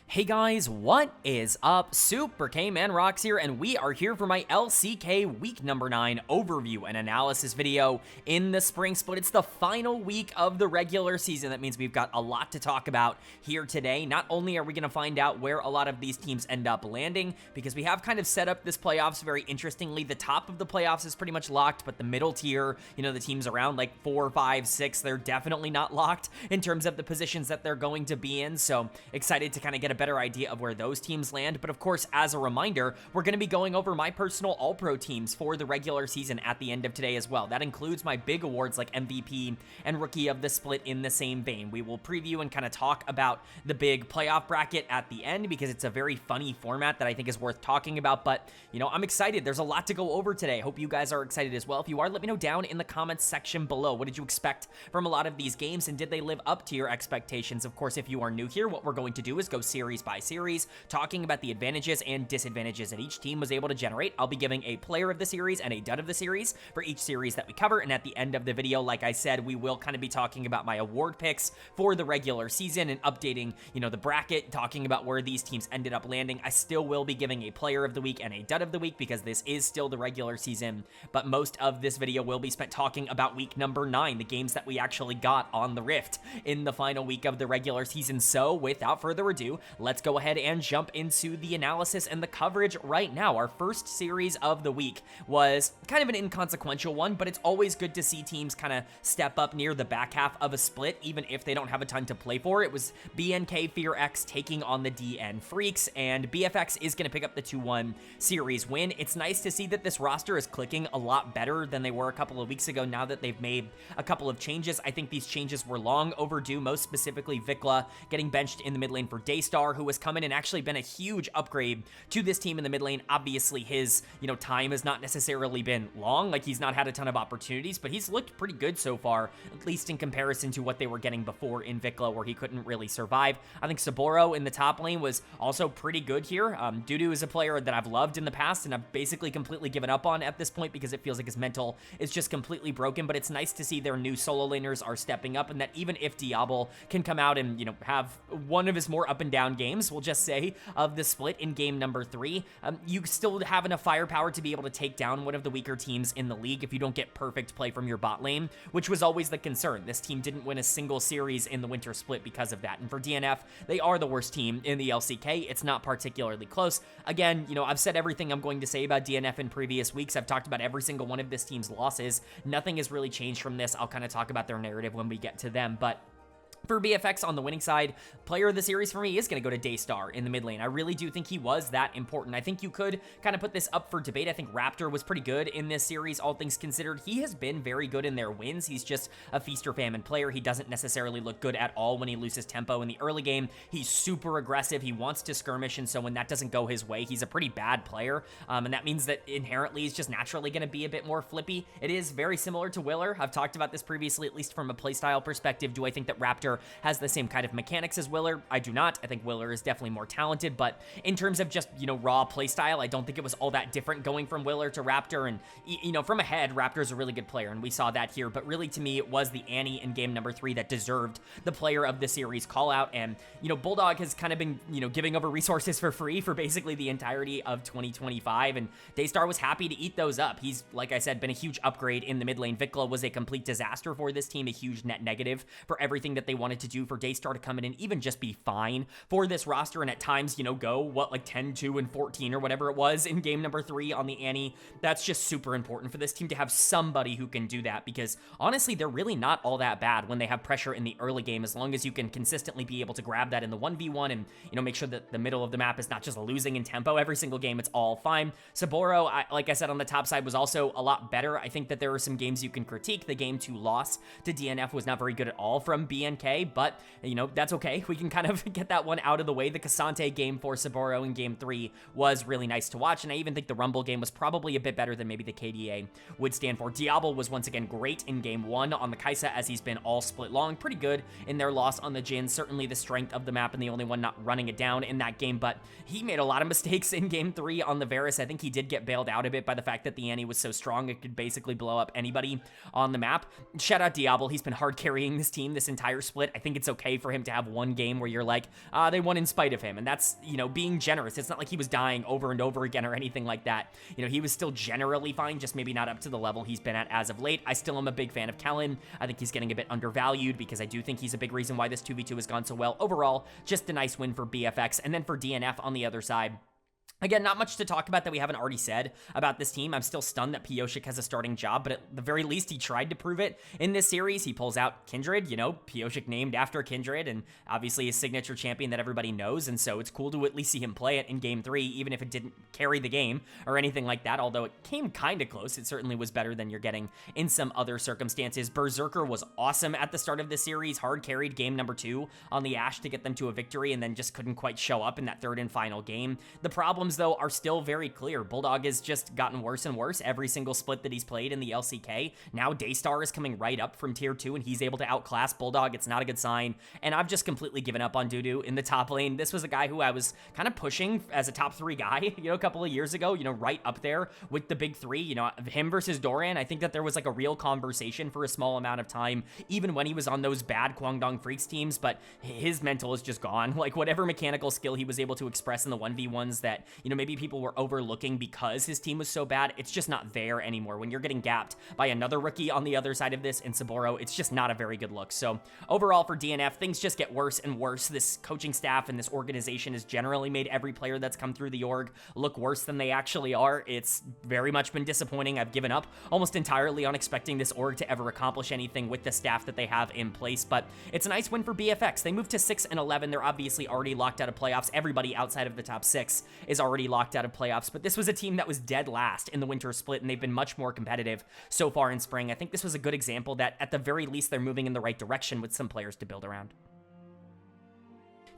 Hey guys, what is up? Super K-Man Rocks here, and we are here for my LCK week number 9 overview and analysis video in the spring split. It's the final week of the regular season. That means we've got a lot to talk about here today. Not only are we going to find out where a lot of these teams end up landing, because we have kind of set up this playoffs very interestingly. The top of the playoffs is pretty much locked, but the middle tier, the teams around like 4, 5, 6, they're definitely not locked in terms of the positions that they're going to be in. So excited to kind of get a better idea of where those teams land. But of course, as a reminder, we're going to be going over my personal all-pro teams for the regular season at the end of today as well. That includes my big awards like MVP and Rookie of the Split in the same vein. We will preview and kind of talk about the big playoff bracket at the end because it's a very funny format that I think is worth talking about. But, I'm excited. There's a lot to go over today. Hope you guys are excited as well. If you are, let me know down in the comments section below. What did you expect from a lot of these games, and did they live up to your expectations? Of course, if you are new here, what we're going to do is go series by series, talking about the advantages and disadvantages that each team was able to generate. I'll be giving a player of the series and a dud of the series for each series that we cover, and at the end of the video, like I said, we will kind of be talking about my award picks for the regular season and updating, the bracket, talking about where these teams ended up landing. I still will be giving a player of the week and a dud of the week because this is still the regular season, but most of this video will be spent talking about week number 9, the games that we actually got on the Rift in the final week of the regular season. So without further ado, let's go ahead and jump into the analysis and the coverage right now. Our first series of the week was kind of an inconsequential one, but it's always good to see teams kind of step up near the back half of a split, even if they don't have a ton to play for. It was BNK FearX taking on the DN Freecs, and BFX is going to pick up the 2-1 series win. It's nice to see that this roster is clicking a lot better than they were a couple of weeks ago now that they've made a couple of changes. I think these changes were long overdue, most specifically Vikla getting benched in the mid lane for Daystar, who has come in and actually been a huge upgrade to this team in the mid lane. Obviously, his, time has not necessarily been long. Like, he's not had a ton of opportunities, but he's looked pretty good so far, at least in comparison to what they were getting before in Vikla, where he couldn't really survive. I think Saburo in the top lane was also pretty good here. Dudu is a player that I've loved in the past, and I've basically completely given up on at this point because it feels like his mental is just completely broken, but it's nice to see their new solo laners are stepping up, and that even if Diablo can come out and, have one of his more up and down games, we'll just say, of the split in game number 3, you still have enough firepower to be able to take down one of the weaker teams in the league if you don't get perfect play from your bot lane, which was always the concern. This team didn't win a single series in the winter split because of that, and for DNF, they are the worst team in the LCK. It's not particularly close. Again, I've said everything I'm going to say about DNF in previous weeks. I've talked about every single one of this team's losses. Nothing has really changed from this. I'll kind of talk about their narrative when we get to them, but for BFX on the winning side, player of the series for me is going to go to Daystar in the mid lane. I really do think he was that important. I think you could kind of put this up for debate. I think Raptor was pretty good in this series, all things considered. He has been very good in their wins. He's just a feast or famine player. He doesn't necessarily look good at all when he loses tempo in the early game. He's super aggressive. He wants to skirmish, and so when that doesn't go his way, he's a pretty bad player, and that means that inherently he's just naturally going to be a bit more flippy. It is very similar to Willer. I've talked about this previously, at least from a playstyle perspective. Do I think that Raptor has the same kind of mechanics as Willer? I do not. I think Willer is definitely more talented, but in terms of just, raw playstyle, I don't think it was all that different going from Willer to Raptor, and, from ahead, Raptor's a really good player, and we saw that here, but really, to me, it was the Annie in game number 3 that deserved the player of the series call out, and, Bulldog has kind of been, giving over resources for free for basically the entirety of 2025, and Daystar was happy to eat those up. He's, like I said, been a huge upgrade in the mid lane. Vikla was a complete disaster for this team, a huge net negative for everything that they wanted to do for Daystar to come in and even just be fine for this roster, and at times, go, like 10, 2, and 14 or whatever it was in game number 3 on the Annie. That's just super important for this team to have somebody who can do that, because honestly, they're really not all that bad when they have pressure in the early game, as long as you can consistently be able to grab that in the 1v1 and, make sure that the middle of the map is not just losing in tempo every single game. It's all fine. Saburo, like I said, on the top side was also a lot better. I think that there are some games you can critique. The game 2 loss to DNF was not very good at all from BNK, but that's okay. We can kind of get that one out of the way. The Cassante game for Saburo in game 3 was really nice to watch, and I even think the Rumble game was probably a bit better than maybe the KDA would stand for. Diablo was once again great in game 1 on the Kai'Sa, as he's been all split long. Pretty good in their loss on the Jhin. Certainly the strength of the map and the only one not running it down in that game, but he made a lot of mistakes in game 3 on the Varus. I think he did get bailed out a bit by the fact that the Annie was so strong it could basically blow up anybody on the map. Shout out Diablo. He's been hard carrying this team this entire split split. I think it's okay for him to have one game where you're like, they won in spite of him. And that's, you know, being generous. It's not like he was dying over and over again or anything like that. You know, he was still generally fine, just maybe not up to the level he's been at as of late. I still am a big fan of Kellen. I think he's getting a bit undervalued because I do think he's a big reason why this 2v2 has gone so well. Overall, just a nice win for BFX. And then for DNF on the other side, again, not much to talk about that we haven't already said about this team. I'm still stunned that Pyosik has a starting job, but at the very least, he tried to prove it in this series. He pulls out Kindred, you know, Pyosik named after Kindred, and obviously his signature champion that everybody knows, and so it's cool to at least see him play it in Game 3, even if it didn't carry the game or anything like that, although it came kind of close. It certainly was better than you're getting in some other circumstances. Berserker was awesome at the start of this series, hard carried game number 2 on the Ashe to get them to a victory, and then just couldn't quite show up in that third and final game. The problem though are still very clear. Bulldog has just gotten worse and worse every single split that he's played in the LCK. Now Daystar is coming right up from tier 2 and he's able to outclass Bulldog. It's not a good sign. And I've just completely given up on Dudu in the top lane. This was a guy who I was kind of pushing as a top 3 guy, you know, a couple of years ago, you know, right up there with the big 3, you know, him versus Doran. I think that there was like a real conversation for a small amount of time, even when he was on those bad Kwangdong Freecs teams, but his mental is just gone. Like whatever mechanical skill he was able to express in the 1v1s that, you know, maybe people were overlooking because his team was so bad, it's just not there anymore. When you're getting gapped by another rookie on the other side of this in Saburo, it's just not a very good look. So overall for DNF, things just get worse and worse. This coaching staff and this organization has generally made every player that's come through the org look worse than they actually are. It's very much been disappointing. I've given up almost entirely on expecting this org to ever accomplish anything with the staff that they have in place, but it's a nice win for BFX. They moved to 6-11. They're obviously already locked out of playoffs. Everybody outside of the top 6 is already locked out of playoffs, but this was a team that was dead last in the winter split, and they've been much more competitive so far in spring. I think this was a good example that at the very least they're moving in the right direction with some players to build around.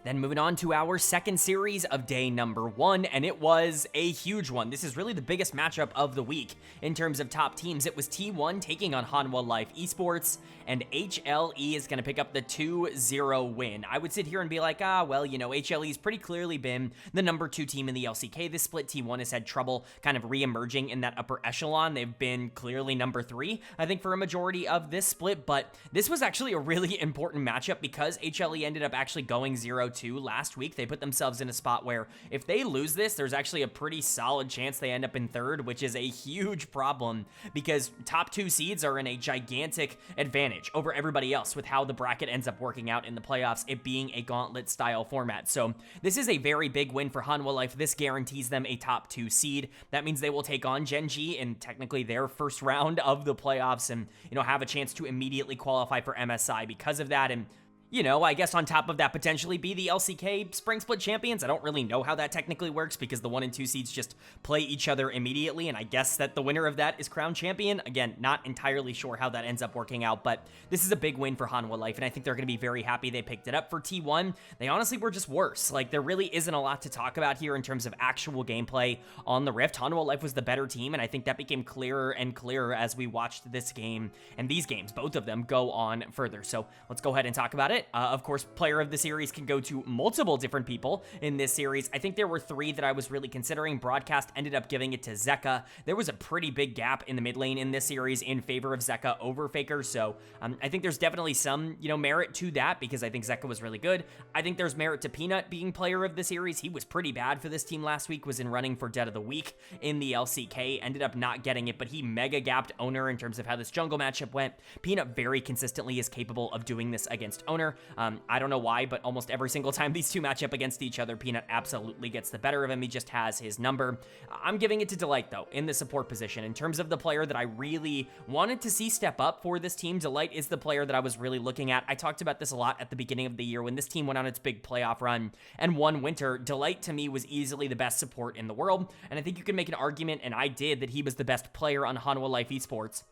Then moving on to our second series of day number 1, and it was a huge one. This is really the biggest matchup of the week in terms of top teams. It was T1 taking on Hanwha Life Esports, and HLE is going to pick up the 2-0 win. I would sit here and be like, well, you know, HLE's pretty clearly been the number 2 team in the LCK. This split T1 has had trouble kind of re-emerging in that upper echelon. They've been clearly number 3, I think, for a majority of this split, but this was actually a really important matchup because HLE ended up actually going 0-2 last week. They put themselves in a spot where if they lose this, there's actually a pretty solid chance they end up in 3rd, which is a huge problem because top 2 seeds are in a gigantic advantage over everybody else with how the bracket ends up working out in the playoffs, it being a gauntlet style format. So this is a very big win for Hanwha Life. This guarantees them a top 2 seed. That means they will take on Gen.G in technically their first round of the playoffs and, you know, have a chance to immediately qualify for MSI because of that. And you know, I guess on top of that, potentially be the LCK Spring Split champions. I don't really know how that technically works because the 1 and 2 seeds just play each other immediately, and I guess that the winner of that is crowned champion. Again, not entirely sure how that ends up working out, but this is a big win for Hanwha Life, and I think they're going to be very happy they picked it up. For T1, they honestly were just worse. Like, there really isn't a lot to talk about here in terms of actual gameplay on the Rift. Hanwha Life was the better team, and I think that became clearer and clearer as we watched this game and these games, both of them, go on further. So let's go ahead and talk about it. Of course, player of the series can go to multiple different people in this series. I think there were 3 that I was really considering. Broadcast ended up giving it to Zeka. There was a pretty big gap in the mid lane in this series in favor of Zeka over Faker, so I think there's definitely some, you know, merit to that because I think Zeka was really good. I think there's merit to Peanut being player of the series. He was pretty bad for this team last week, was in running for Dead of the Week in the LCK, ended up not getting it, but he mega gapped Owner in terms of how this jungle matchup went. Peanut very consistently is capable of doing this against Owner. I don't know why, but almost every single time these two match up against each other, Peanut absolutely gets the better of him. He just has his number. I'm giving it to Delight, though, in the support position. In terms of the player that I really wanted to see step up for this team, Delight is the player that I was really looking at. I talked about this a lot at the beginning of the year when this team went on its big playoff run and won Winter. Delight, to me, was easily the best support in the world, and I think you can make an argument, and I did, that he was the best player on Hanwha Life Esports.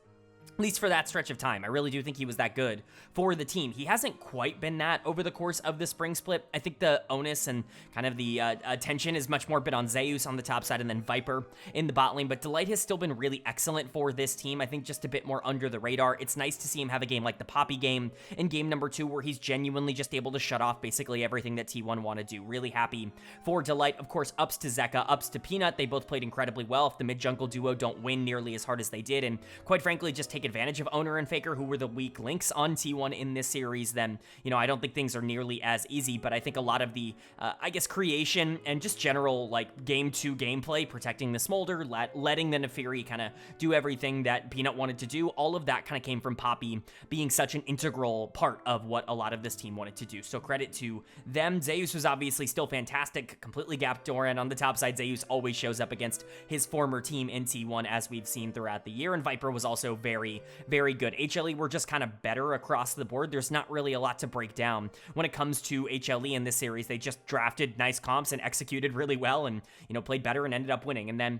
At least for that stretch of time. I really do think he was that good for the team. He hasn't quite been that over the course of the spring split. I think the onus and kind of the attention is much more been on Zeus on the top side and then Viper in the bot lane, but Delight has still been really excellent for this team. I think just a bit more under the radar. It's nice to see him have a game like the Poppy game in game number 2 where he's genuinely just able to shut off basically everything that T1 want to do. Really happy for Delight. Of course, ups to Zeka, ups to Peanut. They both played incredibly well. If the mid-jungle duo don't win nearly as hard as they did, and quite frankly, just take advantage of Owner and Faker, who were the weak links on T1 in this series, then, you know, I don't think things are nearly as easy, but I think a lot of the, I guess, creation and just general, like, game 2 gameplay, protecting the Smolder, letting the Neferi kind of do everything that Peanut wanted to do, all of that kind of came from Poppy being such an integral part of what a lot of this team wanted to do. So credit to them. Zeus was obviously still fantastic, completely gapped Doran on the top side. Zeus always shows up against his former team in T1, as we've seen throughout the year, and Viper was also very, very good. HLE were just kind of better across the board. There's not really a lot to break down when it comes to HLE in this series. They just drafted nice comps and executed really well and, you know, played better and ended up winning. And then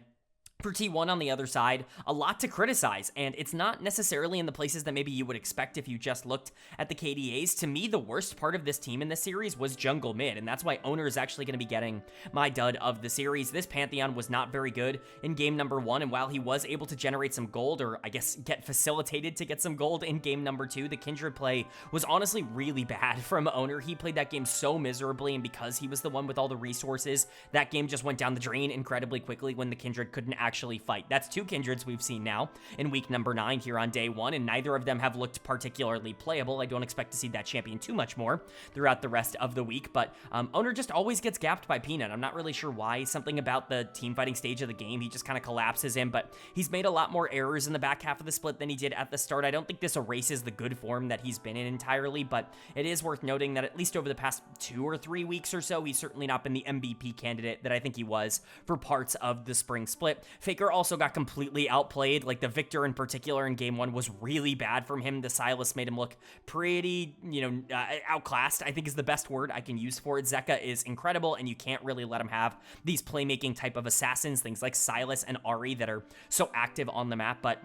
for T1 on the other side, a lot to criticize, and it's not necessarily in the places that maybe you would expect if you just looked at the KDAs. To me, the worst part of this team in this series was jungle mid, and that's why Owner is actually going to be getting my dud of the series. This Pantheon was not very good in game number 1, and while he was able to generate some gold, or I guess get facilitated to get some gold in game number 2, the Kindred play was honestly really bad from Owner. He played that game so miserably, and because he was the one with all the resources, that game just went down the drain incredibly quickly when the Kindred couldn't actually fight. That's 2 Kindreds we've seen now in week number 9 here on day 1, and neither of them have looked particularly playable. I don't expect to see that champion too much more throughout the rest of the week, but Owner just always gets gapped by Peanut. I'm not really sure why. Something about the team fighting stage of the game, he just kind of collapses him, but he's made a lot more errors in the back half of the split than he did at the start. I don't think this erases the good form that he's been in entirely, but it is worth noting that at least over the past 2 or 3 weeks or so, he's certainly not been the MVP candidate that I think he was for parts of the spring split. Faker also got completely outplayed. Like, the Victor in particular in game 1 was really bad from him. The Silas made him look pretty, you know, outclassed, I think is the best word I can use for it. Zeka is incredible, and you can't really let him have these playmaking type of assassins, things like Silas and Ari that are so active on the map, but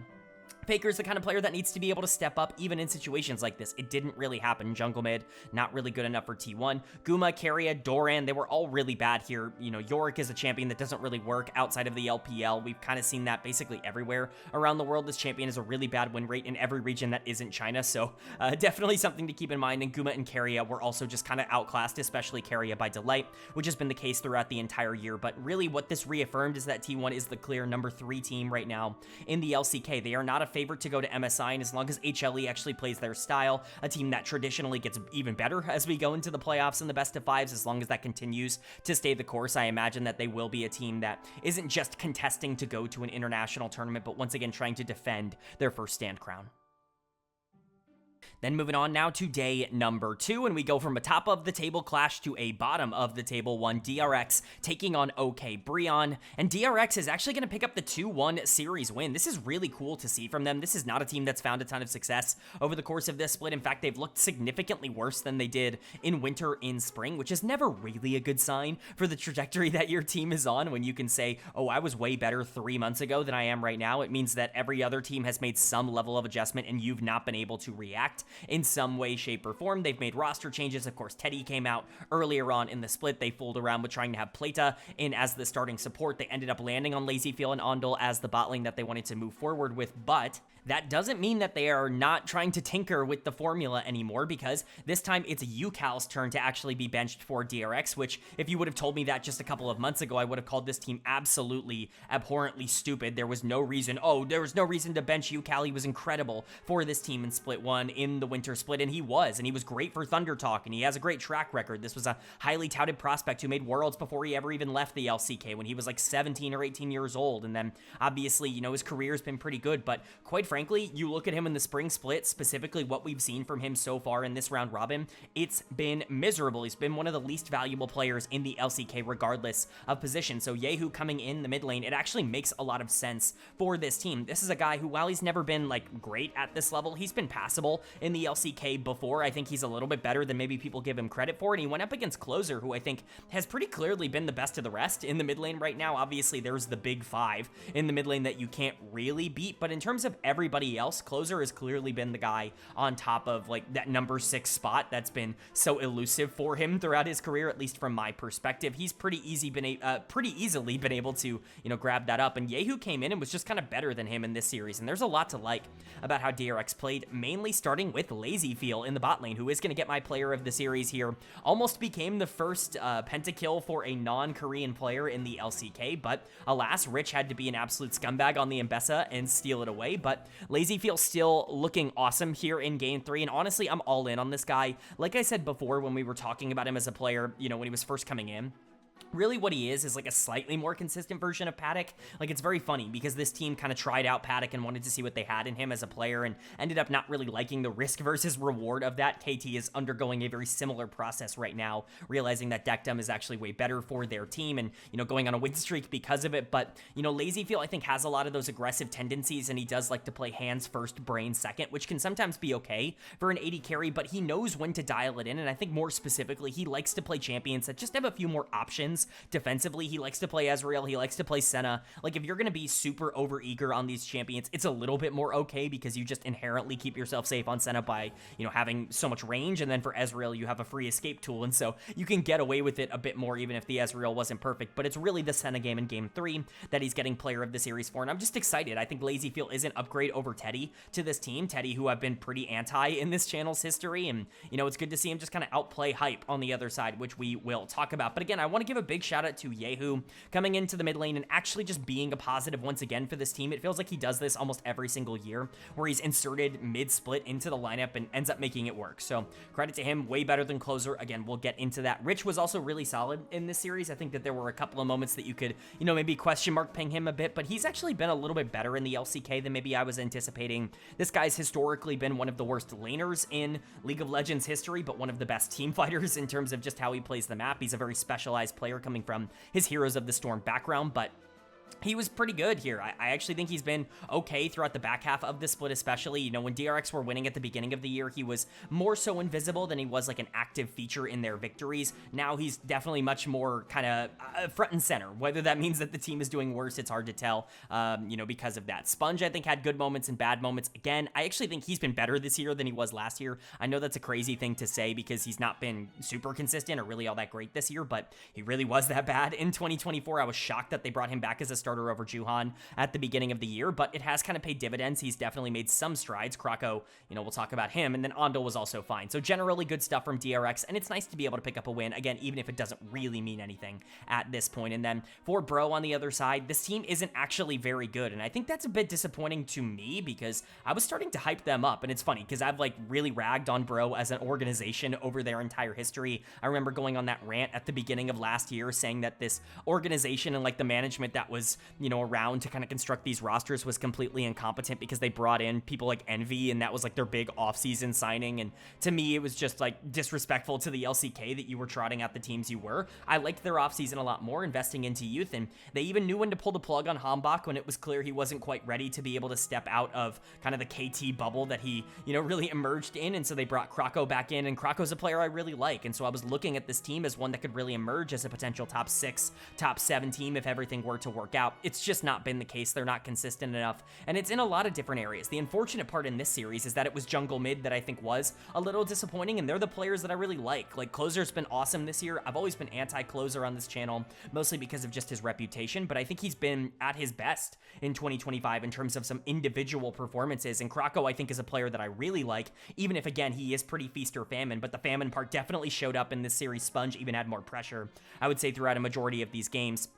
Faker's the kind of player that needs to be able to step up even in situations like this. It didn't really happen. Jungle mid, not really good enough for T1. Guma, Keria, Doran, they were all really bad here. You know, Yorick is a champion that doesn't really work outside of the LPL. We've kind of seen that basically everywhere around the world. This champion has a really bad win rate in every region that isn't China, so definitely something to keep in mind. And Guma and Keria were also just kind of outclassed, especially Keria by Delight, which has been the case throughout the entire year. But really what this reaffirmed is that T1 is the clear number 3 team right now in the LCK. They are not a favorite to go to MSI, and as long as HLE actually plays their style, a team that traditionally gets even better as we go into the playoffs and the best of 5s, as long as that continues to stay the course, I imagine that they will be a team that isn't just contesting to go to an international tournament, but once again trying to defend their first stand crown. Then moving on now to day number 2, and we go from a top of the table clash to a bottom of the table one. DRX taking on OK BRION, and DRX is actually going to pick up the 2-1 series win. This is really cool to see from them. This is not a team that's found a ton of success over the course of this split. In fact, they've looked significantly worse than they did in winter, in spring, which is never really a good sign for the trajectory that your team is on. When you can say, oh, I was way better 3 months ago than I am right now, it means that every other team has made some level of adjustment and you've not been able to react in some way, shape, or form. They've made roster changes. Of course, Teddy came out earlier on in the split. They fooled around with trying to have Plata in as the starting support. They ended up landing on LazyFeel and Ondel as the bot lane that they wanted to move forward with, but that doesn't mean that they are not trying to tinker with the formula anymore, because this time it's UCal's turn to actually be benched for DRX, which if you would have told me that just a couple of months ago, I would have called this team absolutely abhorrently stupid. There was no reason to bench UCal. He was incredible for this team in split 1 in the winter split, and he was great for Thunder Talk, and he has a great track record. This was a highly touted prospect who made Worlds before he ever even left the LCK when he was like 17 or 18 years old, and then obviously, you know, his career's been pretty good, but quite frankly, you look at him in the spring split, specifically what we've seen from him so far in this round robin, it's been miserable. He's been one of the least valuable players in the LCK regardless of position. So Yehu coming in the mid lane, it actually makes a lot of sense for this team. This is a guy who, while he's never been like great at this level, he's been passable in the LCK before. I think he's a little bit better than maybe people give him credit for, and he went up against Closer, who I think has pretty clearly been the best of the rest in the mid lane right now. Obviously, there's the big 5 in the mid lane that you can't really beat, but in terms of everybody else, Closer has clearly been the guy on top of like that number 6 spot that's been so elusive for him throughout his career, at least from my perspective. He's pretty easily been able to, you know, grab that up, and Yehu came in and was just kind of better than him in this series, and there's a lot to like about how DRX played, mainly starting with LazyFeel in the bot lane, who is going to get my player of the series here. Almost became the first pentakill for a non-Korean player in the LCK, but alas, Rich had to be an absolute scumbag on the Mbessa and steal it away. But Lazy feels still looking awesome here in game 3, and honestly, I'm all in on this guy. Like I said before when we were talking about him as a player, you know, when he was first coming in, really what he is like a slightly more consistent version of Paddock. Like, it's very funny because this team kind of tried out Paddock and wanted to see what they had in him as a player and ended up not really liking the risk versus reward of that. KT is undergoing a very similar process right now, realizing that Dectum is actually way better for their team and, you know, going on a win streak because of it. But, you know, Lazyfield, I think, has a lot of those aggressive tendencies, and he does like to play hands first, brain second, which can sometimes be okay for an AD carry, but he knows when to dial it in. And I think more specifically, he likes to play champions that just have a few more options defensively. He likes to play Ezreal. He likes to play Senna. Like, if you're going to be super overeager on these champions, it's a little bit more okay because you just inherently keep yourself safe on Senna by, you know, having so much range. And then for Ezreal, you have a free escape tool. And so you can get away with it a bit more, even if the Ezreal wasn't perfect. But it's really the Senna game in game 3 that he's getting player of the series for. And I'm just excited. I think Lazyfield is an upgrade over Teddy to this team. Teddy, who I've been pretty anti in this channel's history. And, you know, it's good to see him just kind of outplay Hype on the other side, which we will talk about. But again, I want to give a big shout out to Yehu coming into the mid lane and actually just being a positive once again for this team. It feels like he does this almost every single year where he's inserted mid-split into the lineup and ends up making it work. So credit to him, way better than Closer. Again, we'll get into that. Rich was also really solid in this series. I think that there were a couple of moments that you could, you know, maybe question mark ping him a bit, but he's actually been a little bit better in the LCK than maybe I was anticipating. This guy's historically been one of the worst laners in League of Legends history, but one of the best team fighters in terms of just how he plays the map. He's a very specialized player coming from his Heroes of the Storm background, but he was pretty good here. I actually think he's been okay throughout the back half of the split, especially, you know, when DRX were winning at the beginning of the year, he was more so invisible than he was like an active feature in their victories. Now he's definitely much more kind of front and center. Whether that means that the team is doing worse, it's hard to tell, you know, because of that. Sponge, I think, had good moments and bad moments. Again, I actually think he's been better this year than he was last year. I know that's a crazy thing to say because he's not been super consistent or really all that great this year, but he really was that bad in 2024. I was shocked that they brought him back as a starter over Juhan at the beginning of the year, but it has kind of paid dividends. He's definitely made some strides. Krako, you know, we'll talk about him, and then Ondo was also fine. So generally good stuff from DRX, and it's nice to be able to pick up a win, again, even if it doesn't really mean anything at this point. And then for Bro on the other side, this team isn't actually very good, and I think that's a bit disappointing to me because I was starting to hype them up, and it's funny because I've like really ragged on Bro as an organization over their entire history. I remember going on that rant at the beginning of last year saying that this organization and like the management that was, you know, around to kind of construct these rosters was completely incompetent because they brought in people like Envy, and that was like their big offseason signing. And to me, it was just like disrespectful to the LCK that you were trotting out the teams you were. I liked their offseason a lot more, investing into youth, and they even knew when to pull the plug on Hambach when it was clear he wasn't quite ready to be able to step out of kind of the KT bubble that he, you know, really emerged in. And so they brought Krako back in, and Krako's a player I really like. And so I was looking at this team as one that could really emerge as a potential top 6, top 7 team if everything were to work out. It's just not been the case. They're not consistent enough, and it's in a lot of different areas. The unfortunate part in this series is that it was jungle mid that I think was a little disappointing, and they're the players that I really like. Like, Closer's been awesome this year. I've always been anti-Closer on this channel, mostly because of just his reputation, but I think he's been at his best in 2025 in terms of some individual performances, and Krako, I think, is a player that I really like, even if, again, he is pretty feast or famine, but the famine part definitely showed up in this series. Sponge even had more pressure, I would say, throughout a majority of these games.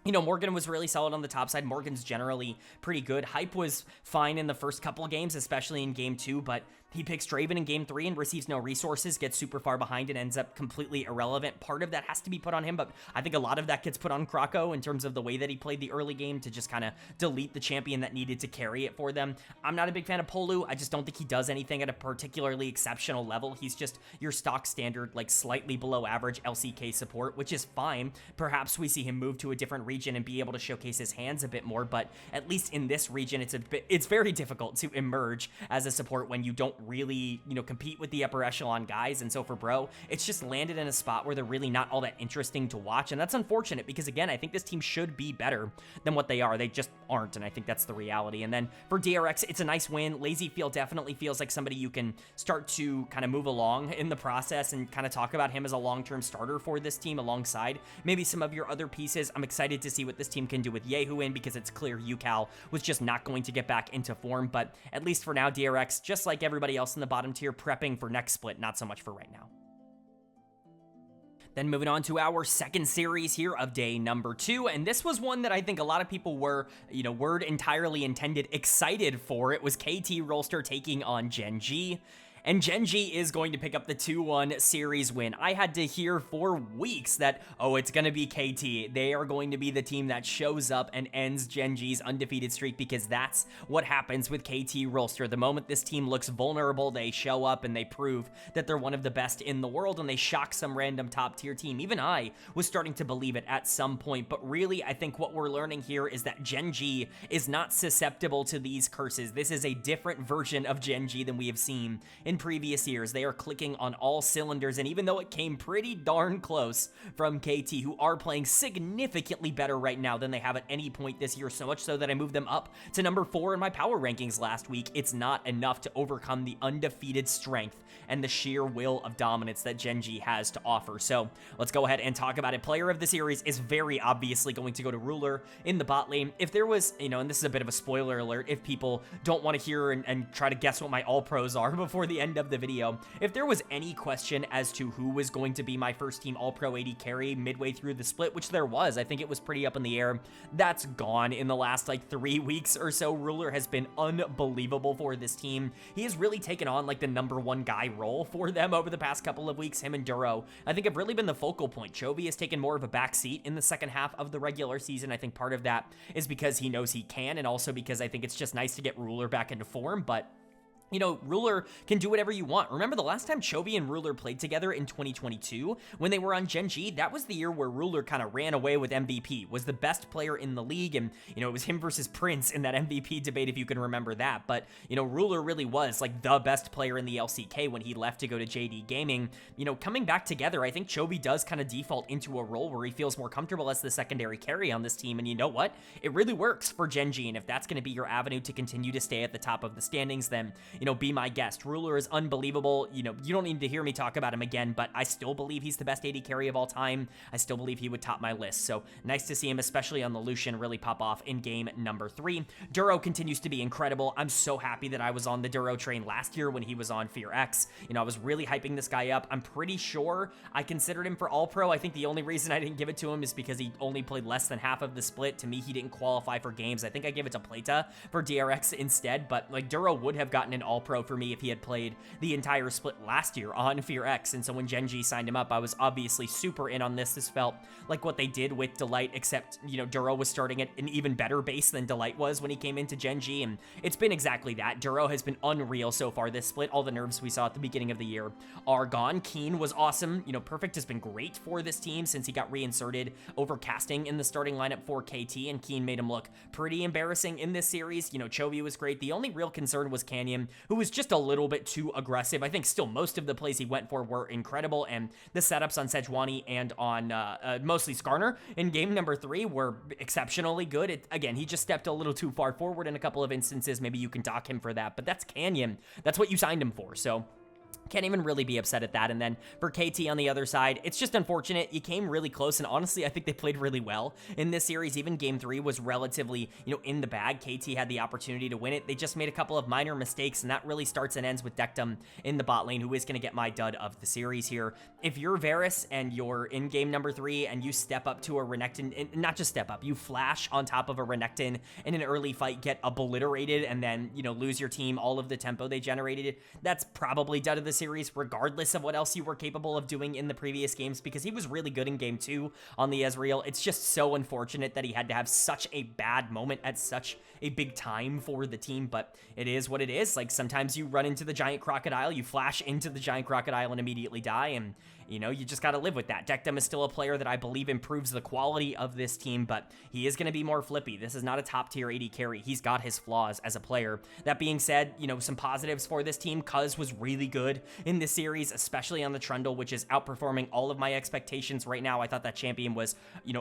You know, Morgan was really solid on the top side. Morgan's generally pretty good. Hype was fine in the first couple games, especially in game 2, but he picks Draven in game 3 and receives no resources, gets super far behind and ends up completely irrelevant. Part of that has to be put on him, but I think a lot of that gets put on Krako in terms of the way that he played the early game to just kind of delete the champion that needed to carry it for them. I'm not a big fan of Polu. I just don't think he does anything at a particularly exceptional level. He's just your stock standard, like slightly below average LCK support, which is fine. Perhaps we see him move to a different region and be able to showcase his hands a bit more, but at least in this region, it's very difficult to emerge as a support when you don't really, you know, compete with the upper echelon guys. And so for Bro, it's just landed in a spot where they're really not all that interesting to watch, and that's unfortunate because, again, I think this team should be better than what they are. They just aren't, and I think that's the reality. And then for DRX, it's a nice win. Lazyfield definitely feels like somebody you can start to kind of move along in the process and kind of talk about him as a long-term starter for this team alongside maybe some of your other pieces. I'm excited to see what this team can do with Yehu in because it's clear Yukal was just not going to get back into form, but at least for now, DRX, just like everybody else in the bottom tier, prepping for next split, not so much for right now. Then moving on to our second series here of day number 2, and this was one that I think a lot of people were, word entirely intended, excited for. It was KT Rolster taking on Gen.G. And Gen.G is going to pick up the 2-1 series win. I had to hear for weeks that, oh, it's going to be KT. They are going to be the team that shows up and ends Gen.G's undefeated streak, because that's what happens with KT Rolster. The moment this team looks vulnerable, they show up and they prove that they're one of the best in the world, and they shock some random top tier team. Even I was starting to believe it at some point, but really I think what we're learning here is that Gen.G is not susceptible to these curses. This is a different version of Gen.G than we have seen in previous years. They are clicking on all cylinders, and even though it came pretty darn close from KT, who are playing significantly better right now than they have at any point this year, so much so that I moved them up to number 4 in my power rankings last week, it's not enough to overcome the undefeated strength and the sheer will of dominance that Gen.G has to offer. So let's go ahead and talk about it. Player of the series is very obviously going to go to Ruler in the bot lane. If there was, and this is a bit of a spoiler alert if people don't want to hear and try to guess what my all pros are before the end of the video, if there was any question as to who was going to be my first team all-pro AD carry midway through the split, which there was, I think it was pretty up in the air, that's gone in the last like 3 weeks or so. Ruler has been unbelievable for this team. He has really taken on like the number 1 guy role for them over the past couple of weeks. Him and Duro, I think, have really been the focal point. Chovy has taken more of a back seat in the second half of the regular season. I think part of that is because he knows he can, and also because I think it's just nice to get Ruler back into form, but Ruler can do whatever you want. Remember the last time Chovy and Ruler played together in 2022 when they were on Gen.G? That was the year where Ruler kind of ran away with MVP, was the best player in the league, and, it was him versus Prince in that MVP debate, if you can remember that. But, Ruler really was like the best player in the LCK when he left to go to JD Gaming. Coming back together, I think Chovy does kind of default into a role where he feels more comfortable as the secondary carry on this team, and you know what? It really works for Gen.G, and if that's going to be your avenue to continue to stay at the top of the standings, then, be my guest. Ruler is unbelievable. You don't need to hear me talk about him again, but I still believe he's the best AD carry of all time. I still believe he would top my list. So nice to see him, especially on the Lucian, really pop off in game number 3. Duro continues to be incredible. I'm so happy that I was on the Duro train last year when he was on FearX. I was really hyping this guy up. I'm pretty sure I considered him for All-Pro. I think the only reason I didn't give it to him is because he only played less than half of the split. To me, he didn't qualify for games. I think I gave it to Plata for DRX instead, but like Duro would have gotten an All-Pro for me if he had played the entire split last year on FearX. And so when Gen.G signed him up, I was obviously super in on this. This felt like what they did with Delight, except, Duro was starting at an even better base than Delight was when he came into Gen.G, and it's been exactly that. Duro has been unreal so far this split. All the nerves we saw at the beginning of the year are gone. Keen was awesome. Perfect has been great for this team since he got reinserted over casting in the starting lineup for KT, and Keen made him look pretty embarrassing in this series. Chovy was great. The only real concern was Canyon, who was just a little bit too aggressive. I think still most of the plays he went for were incredible, and the setups on Sejuani and on mostly Skarner in game number 3 were exceptionally good. Again, he just stepped a little too far forward in a couple of instances. Maybe you can dock him for that, but that's Canyon. That's what you signed him for, so can't even really be upset at that. And then for KT on the other side, it's just unfortunate. You came really close, and honestly, I think they played really well in this series. Even game 3 was relatively, in the bag. KT had the opportunity to win it. They just made a couple of minor mistakes, and that really starts and ends with Dectum in the bot lane, who is going to get my dud of the series here. If you're Varus and you're in game number 3 and you step up to a Renekton, not just step up, you flash on top of a Renekton in an early fight, get obliterated, and then, lose your team all of the tempo they generated, that's probably dud of the series, regardless of what else you were capable of doing in the previous games, because he was really good in game 2 on the Ezreal. It's just so unfortunate that he had to have such a bad moment at such a big time for the team, but it is what it is. Like, sometimes you run into the giant crocodile, you flash into the giant crocodile and immediately die, and you just got to live with that. Dectum is still a player that I believe improves the quality of this team, but he is going to be more flippy. This is not a top-tier AD carry. He's got his flaws as a player. That being said, some positives for this team. Cuz was really good in this series, especially on the Trundle, which is outperforming all of my expectations right now. I thought that champion was,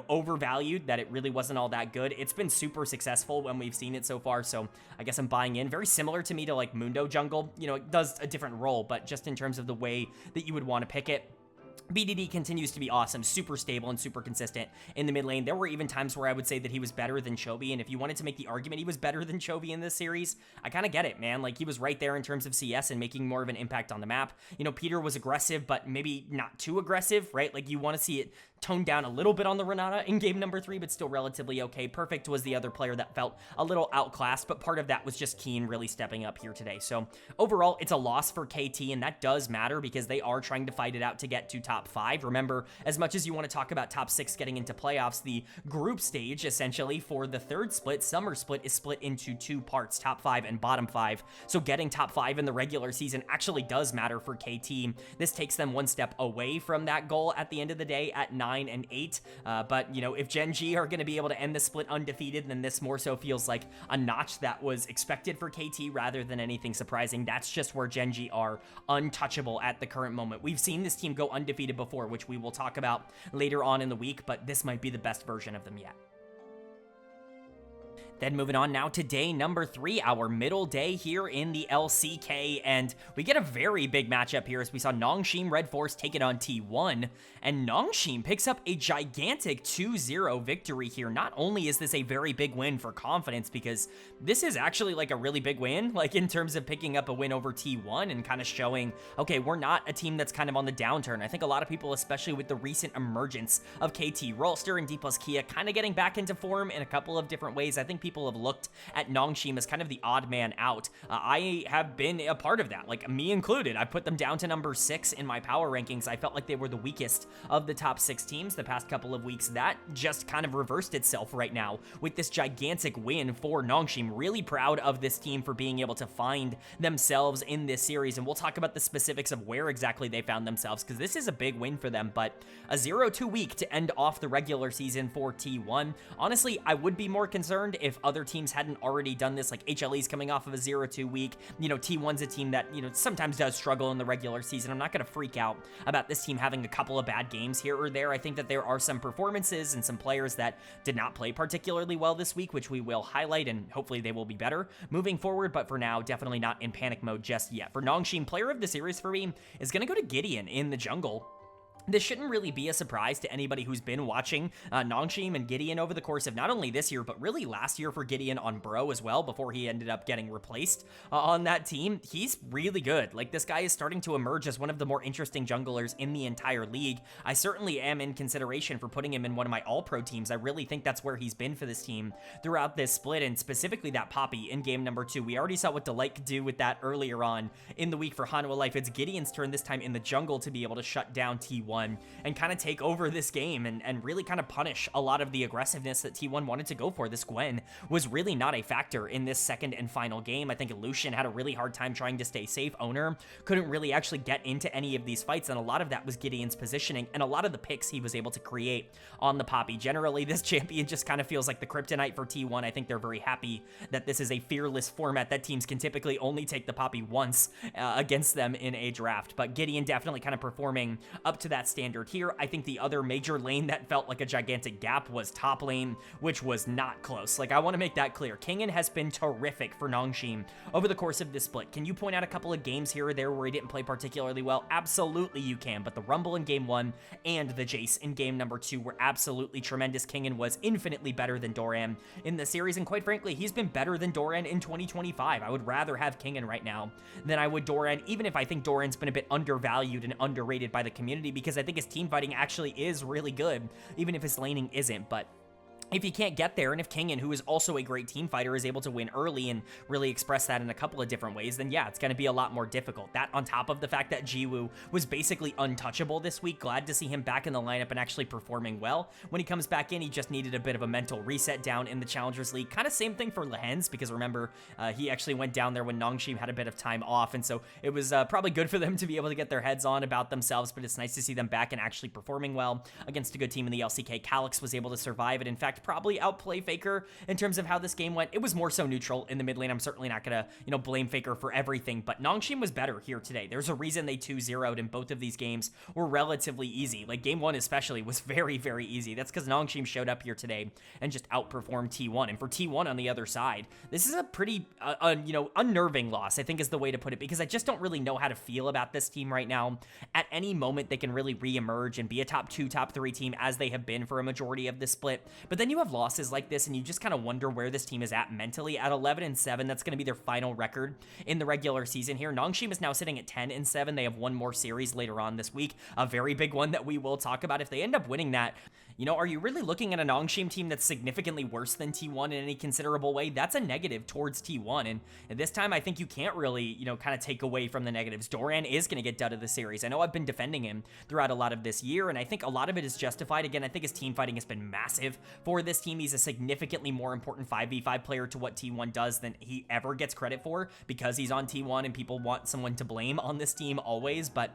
overvalued, that it really wasn't all that good. It's been super successful when we've seen it so far, so I guess I'm buying in. Very similar to me to, like, Mundo Jungle. It does a different role, but just in terms of the way that you would want to pick it. BDD continues to be awesome, super stable and super consistent in the mid lane. There were even times where I would say that he was better than Chovy, and if you wanted to make the argument he was better than Chovy in this series, I kind of get it, man. Like, he was right there in terms of CS and making more of an impact on the map. You know, Peter was aggressive, but maybe not too aggressive, right? Like, you want to see it toned down a little bit on the Renata in game number 3, but still relatively okay. Perfect was the other player that felt a little outclassed, but part of that was just Keen really stepping up here today. So overall, it's a loss for KT, and that does matter because they are trying to fight it out to get to top 5. Remember, as much as you want to talk about top 6 getting into playoffs, the group stage, essentially, for the third split, summer split, is split into 2 parts, top 5 and bottom 5. So getting top 5 in the regular season actually does matter for KT. This takes them one step away from that goal at the end of the day at 9 and 8. But, you know, if Gen.G are going to be able to end the split undefeated, then this more so feels like a notch that was expected for KT rather than anything surprising. That's just where Gen.G are untouchable at the current moment. We've seen this team go undefeated before, which we will talk about later on in the week, but this might be the best version of them yet. Then moving on now to day number 3, our middle day here in the LCK, and we get a very big matchup here as we saw NS RedForce take it on T1, and NS picks up a gigantic 2-0 victory here. Not only is this a very big win for confidence, because this is actually like a really big win, like in terms of picking up a win over T1 and kind of showing, okay, we're not a team that's kind of on the downturn. I think a lot of people, especially with the recent emergence of KT, Rolster, and Dplus KIA kind of getting back into form in a couple of different ways. I think people have looked at NS as kind of the odd man out. I have been a part of that, like me included. I put them down to number 6 in my power rankings. I felt like they were the weakest of the top 6 teams the past couple of weeks. That just kind of reversed itself right now with this gigantic win for NS. Really proud of this team for being able to find themselves in this series, and we'll talk about the specifics of where exactly they found themselves, because this is a big win for them. But a 0-2 week to end off the regular season for T1. Honestly, I would be more concerned if other teams hadn't already done this, like HLE's coming off of a 0-2 week. You know, T1's a team that, you know, sometimes does struggle in the regular season. I'm not going to freak out about this team having a couple of bad games here or there. I think that there are some performances and some players that did not play particularly well this week, which we will highlight, and hopefully they will be better moving forward. But for now, definitely not in panic mode just yet. For NS, player of the series for me is going to go to Gideon in the jungle. This shouldn't really be a surprise to anybody who's been watching NS and Gideon over the course of not only this year, but really last year for Gideon on Bro as well, before he ended up getting replaced on that team. He's really good. Like, this guy is starting to emerge as one of the more interesting junglers in the entire league. I certainly am in consideration for putting him in one of my all-pro teams. I really think that's where he's been for this team throughout this split, and specifically that Poppy in game number 2. We already saw what Delight could do with that earlier on in the week for Hanwha Life. It's Gideon's turn this time in the jungle to be able to shut down T1 and kind of take over this game and really kind of punish a lot of the aggressiveness that T1 wanted to go for. This Gwen was really not a factor in this second and final game. I think Lucian had a really hard time trying to stay safe. Owner couldn't really actually get into any of these fights, and a lot of that was Gideon's positioning and a lot of the picks he was able to create on the Poppy. Generally, this champion just kind of feels like the kryptonite for T1. I think they're very happy that this is a fearless format that teams can typically only take the Poppy once against them in a draft, but Gideon definitely kind of performing up to that standard here. I think the other major lane that felt like a gigantic gap was top lane, which was not close. Like, I want to make that clear. Kingen has been terrific for NS over the course of this split. Can you point out a couple of games here or there where he didn't play particularly well? Absolutely you can, but the Rumble in game 1 and the Jace in game number 2 were absolutely tremendous. Kingen was infinitely better than Doran in the series, and quite frankly, he's been better than Doran in 2025. I would rather have Kingen right now than I would Doran, even if I think Doran's been a bit undervalued and underrated by the community, because I think his team fighting actually is really good, even if his laning isn't. But if you can't get there, and if Kingen, who is also a great team fighter, is able to win early and really express that in a couple of different ways, then yeah, it's going to be a lot more difficult. That on top of the fact that Jiwoo was basically untouchable this week. Glad to see him back in the lineup and actually performing well. When he comes back in, he just needed a bit of a mental reset down in the Challengers League. Kind of same thing for Lehens, because remember, he actually went down there when NS had a bit of time off, and so it was probably good for them to be able to get their heads on about themselves, but it's nice to see them back and actually performing well against a good team in the LCK. Calyx was able to survive it. In fact, probably outplay Faker in terms of how this game went. It was more so neutral in the mid lane. I'm certainly not gonna, blame Faker for everything, but Nongshim was better here today. There's a reason they 2-0'd, and both of these games were relatively easy. Like game 1 especially was very, very easy. That's because Nongshim showed up here today and just outperformed T1. And for T1 on the other side, this is a pretty, unnerving loss, I think is the way to put it, because I just don't really know how to feel about this team right now. At any moment, they can really re-emerge and be a top 2, top 3 team as they have been for a majority of this split. But then you have losses like this, and you just kind of wonder where this team is at mentally. At 11-7, that's going to be their final record in the regular season here. Nongshim is now sitting at 10-7. They have one more series later on this week, a very big one that we will talk about. If they end up winning that, are you really looking at a Nongshim team that's significantly worse than T1 in any considerable way? That's a negative towards T1, and this time I think you can't really, kind of take away from the negatives. Doran is going to get dudded the series. I know I've been defending him throughout a lot of this year, and I think a lot of it is justified. Again, I think his team fighting has been massive for this team. He's a significantly more important 5v5 player to what T1 does than he ever gets credit for, because he's on T1 and people want someone to blame on this team always, but,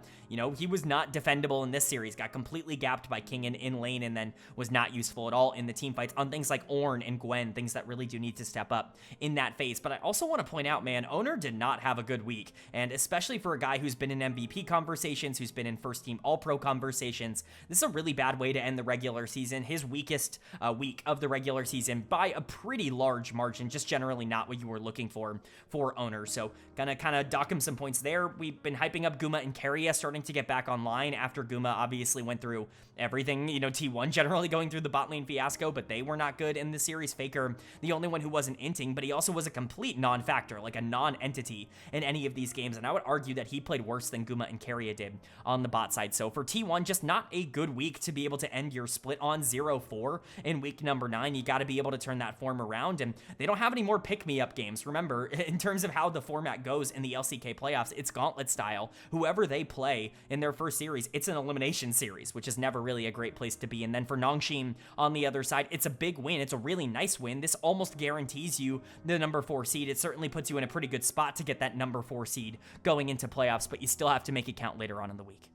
he was not defendable in this series. Got completely gapped by King in lane, and then was not useful at all in the team fights on things like Ornn and Gwen, things that really do need to step up in that phase. But I also want to point out, man, Owner did not have a good week, and especially for a guy who's been in MVP conversations, who's been in first team All-Pro conversations, this is a really bad way to end the regular season. His weakest week of the regular season by a pretty large margin, just generally not what you were looking for Owner. So gonna kind of dock him some points there. We've been hyping up Guma and KIA starting to get back online after Guma obviously went through everything, T1 generally going through the bot lane fiasco, but they were not good in the series. Faker, the only one who wasn't inting, but he also was a complete non-factor, like a non-entity in any of these games, and I would argue that he played worse than Guma and KIA did on the bot side. So for T1, just not a good week to be able to end your split on 0-4 in week number 9. You got to be able to turn that form around, and they don't have any more pick-me-up games. Remember, in terms of how the format goes in the LCK playoffs, it's gauntlet style. Whoever they play in their first series, it's an elimination series, which is never really a great place to be. And then for Nongshim on the other side, it's a big win. It's a really nice win. This almost guarantees you the number 4 seed. It certainly puts you in a pretty good spot to get that number 4 seed going into playoffs, but you still have to make it count later on in the week.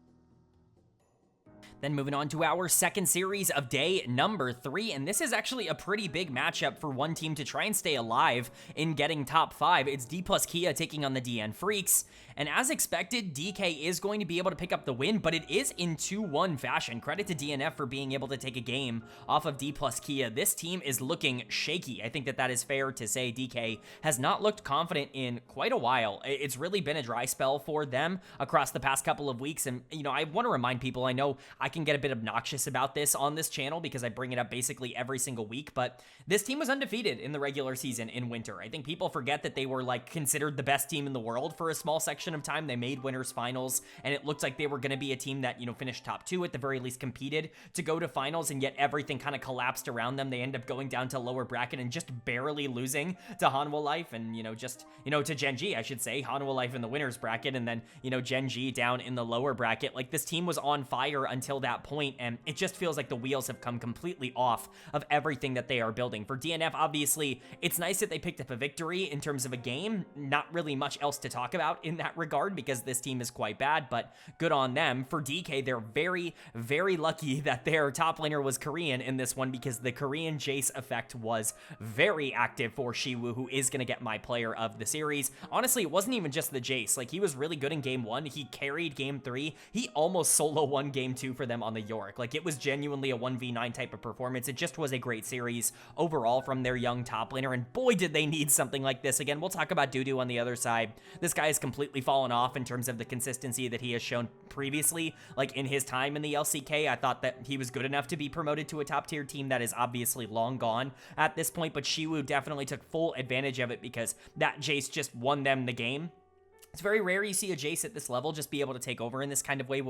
Then moving on to our second series of day number 3, and this is actually a pretty big matchup for one team to try and stay alive in getting top 5. It's Dplus KIA taking on the DN Freecs, and as expected, DK is going to be able to pick up the win, but it is in 2-1 fashion. Credit to DNF for being able to take a game off of Dplus KIA. This team is looking shaky. I think that is fair to say. DK has not looked confident in quite a while. It's really been a dry spell for them across the past couple of weeks, and, I want to remind people, I know I can get a bit obnoxious about this on this channel because I bring it up basically every single week, but this team was undefeated in the regular season in winter. I think people forget that they were considered the best team in the world for a small section of time. They made winners finals, and it looked like they were going to be a team that, finished top 2, at the very least competed to go to finals, and yet everything kind of collapsed around them. They end up going down to lower bracket and just barely losing to Hanwha Life and, to Gen.G, I should say. Hanwha Life in the winners bracket, and then, Gen.G down in the lower bracket. This team was on fire until that point, and it just feels like the wheels have come completely off of everything that they are building. For DNF, obviously, it's nice that they picked up a victory in terms of a game. Not really much else to talk about in that regard because this team is quite bad, but good on them. For DK, they're very, very lucky that their top laner was Korean in this one because the Korean Jace effect was very active for Shiwoo, who is going to get my player of the series. Honestly, it wasn't even just the Jace. He was really good in game 1. He carried game 3. He almost solo won game 2 for them on the Yorick. It was genuinely a 1v9 type of performance. It just was a great series overall from their young top laner, and boy, did they need something like this. Again, we'll talk about Dudu on the other side. This guy has completely fallen off in terms of the consistency that he has shown previously. In his time in the LCK, I thought that he was good enough to be promoted to a top tier team. That is obviously long gone at this point, but Shiwoo definitely took full advantage of it because that Jace just won them the game. It's very rare you see a Jace at this level just be able to take over in this kind of way,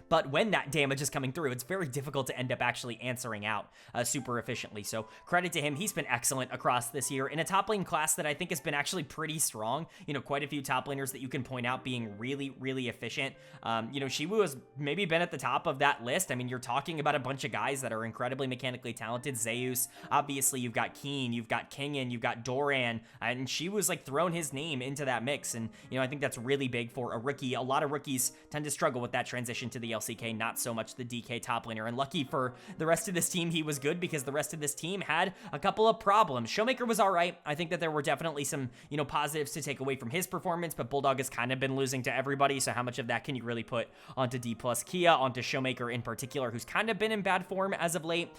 but when that damage is coming through, it's very difficult to end up actually answering out super efficiently. So credit to him. He's been excellent across this year in a top lane class that I think has been actually pretty strong. Quite a few top laners that you can point out being really, really efficient. Shiwoo has maybe been at the top of that list. I mean, you're talking about a bunch of guys that are incredibly mechanically talented. Zeus, obviously you've got Keen, you've got Kingen, you've got Doran, and Shiwoo's thrown his name into that mix, and I think that's that's really big for a rookie. A lot of rookies tend to struggle with that transition to the LCK, not so much the DK top laner. And lucky for the rest of this team, he was good because the rest of this team had a couple of problems. Showmaker was all right. I think that there were definitely some, positives to take away from his performance, but Bulldog has kind of been losing to everybody, so how much of that can you really put onto Dplus KIA, onto Showmaker in particular, who's kind of been in bad form as of late?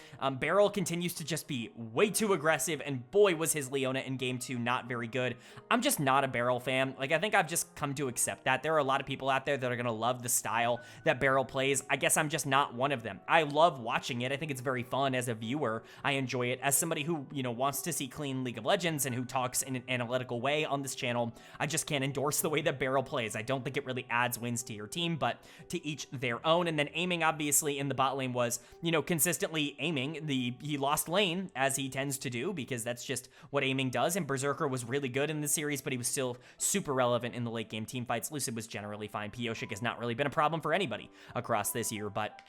Beryl continues to just be way too aggressive, and boy, was his Leona in Game 2 not very good. I'm just not a Beryl fan. Like, I think I've just come to accept that. There are a lot of people out there that are going to love the style that Beryl plays. I guess I'm just not one of them. I love watching it. I think it's very fun as a viewer. I enjoy it. As somebody who, wants to see clean League of Legends and who talks in an analytical way on this channel, I just can't endorse the way that Beryl plays. I don't think it really adds wins to your team, but to each their own. And then aiming, obviously, in the bot lane was, consistently aiming. He lost lane, as he tends to do, because that's just what aiming does. And Berserker was really good in the series, but he was still super relevant in the late game team fights. Lucid was generally fine. Pioshik has not really been a problem for anybody across this year, but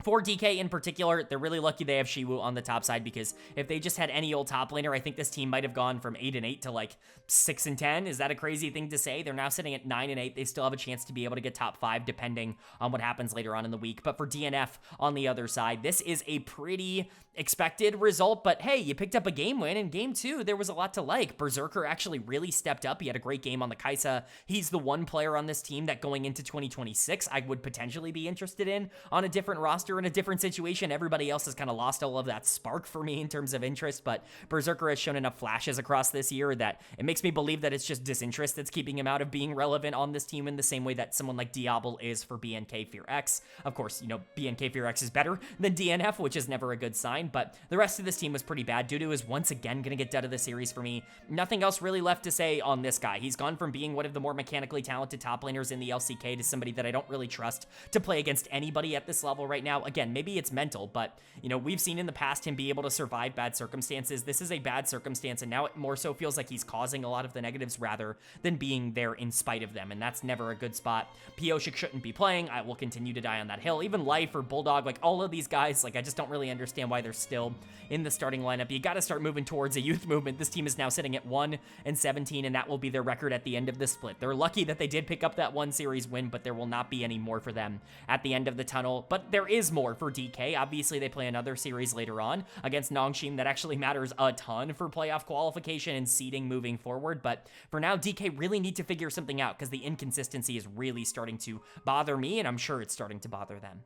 for DK in particular, they're really lucky they have Shiwu on the top side, because if they just had any old top laner, I think this team might have gone from 8-8 to like 6-10. Is that a crazy thing to say? They're now sitting at 9-8. They still have a chance to be able to get top 5 depending on what happens later on in the week. But for DNF on the other side, this is a pretty expected result, but hey, you picked up a game win. In Game 2, there was a lot to like. Berserker actually really stepped up. He had a great game on the Kai'Sa. He's the one player on this team that going into 2026, I would potentially be interested in on a different roster, in a different situation. Everybody else has kind of lost all of that spark for me in terms of interest, but Berserker has shown enough flashes across this year that it makes me believe that it's just disinterest that's keeping him out of being relevant on this team, in the same way that someone like Diablo is for BNK FearX. Of course, BNK FearX is better than DNF, which is never a good sign, but the rest of this team was pretty bad. Dudu is once again going to get dead of the series for me. Nothing else really left to say on this guy. He's gone from being one of the more mechanically talented top laners in the LCK to somebody that I don't really trust to play against anybody at this level right now. Again, maybe it's mental, but, we've seen in the past him be able to survive bad circumstances. This is a bad circumstance, and now it more so feels like he's causing a lot of the negatives rather than being there in spite of them, and that's never a good spot. Pioshik shouldn't be playing. I will continue to die on that hill. Even Life or Bulldog, like all of these guys, like I just don't really understand why they're still in the starting lineup. You got to start moving towards a youth movement. This team is now sitting at 1-17, and that will be their record at the end of the split. They're lucky that they did pick up that one series win, but there will not be any more for them at the end of the tunnel. But there is more for DK. Obviously, they play another series later on against Nongshim that actually matters a ton for playoff qualification and seeding moving forward. But for now, DK really need to figure something out, because the inconsistency is really starting to bother me, and I'm sure it's starting to bother them.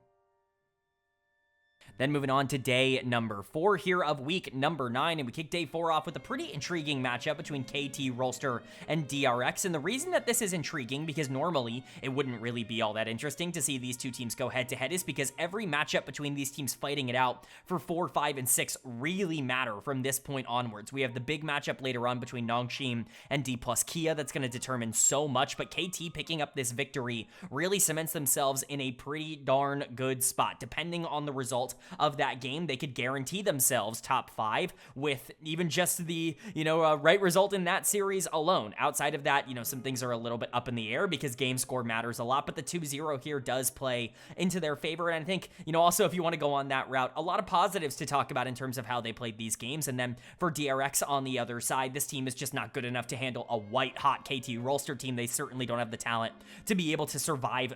Then moving on to day number 4 here of week number 9, and we kick day 4 off with a pretty intriguing matchup between KT, Rolster, and DRX. And the reason that this is intriguing, because normally it wouldn't really be all that interesting to see these two teams go head-to-head, is because every matchup between these teams fighting it out for 4, 5, and 6 really matter from this point onwards. We have the big matchup later on between Nongshim and Dplus KIA that's going to determine so much, but KT picking up this victory really cements themselves in a pretty darn good spot. Depending on the result of that game, they could guarantee themselves top 5 with even just the, right result in that series alone. Outside of that, some things are a little bit up in the air because game score matters a lot, but the 2-0 here does play into their favor. And I think, also if you want to go on that route, a lot of positives to talk about in terms of how they played these games. And then for DRX on the other side, this team is just not good enough to handle a white-hot KT Rolster team. They certainly don't have the talent to be able to survive,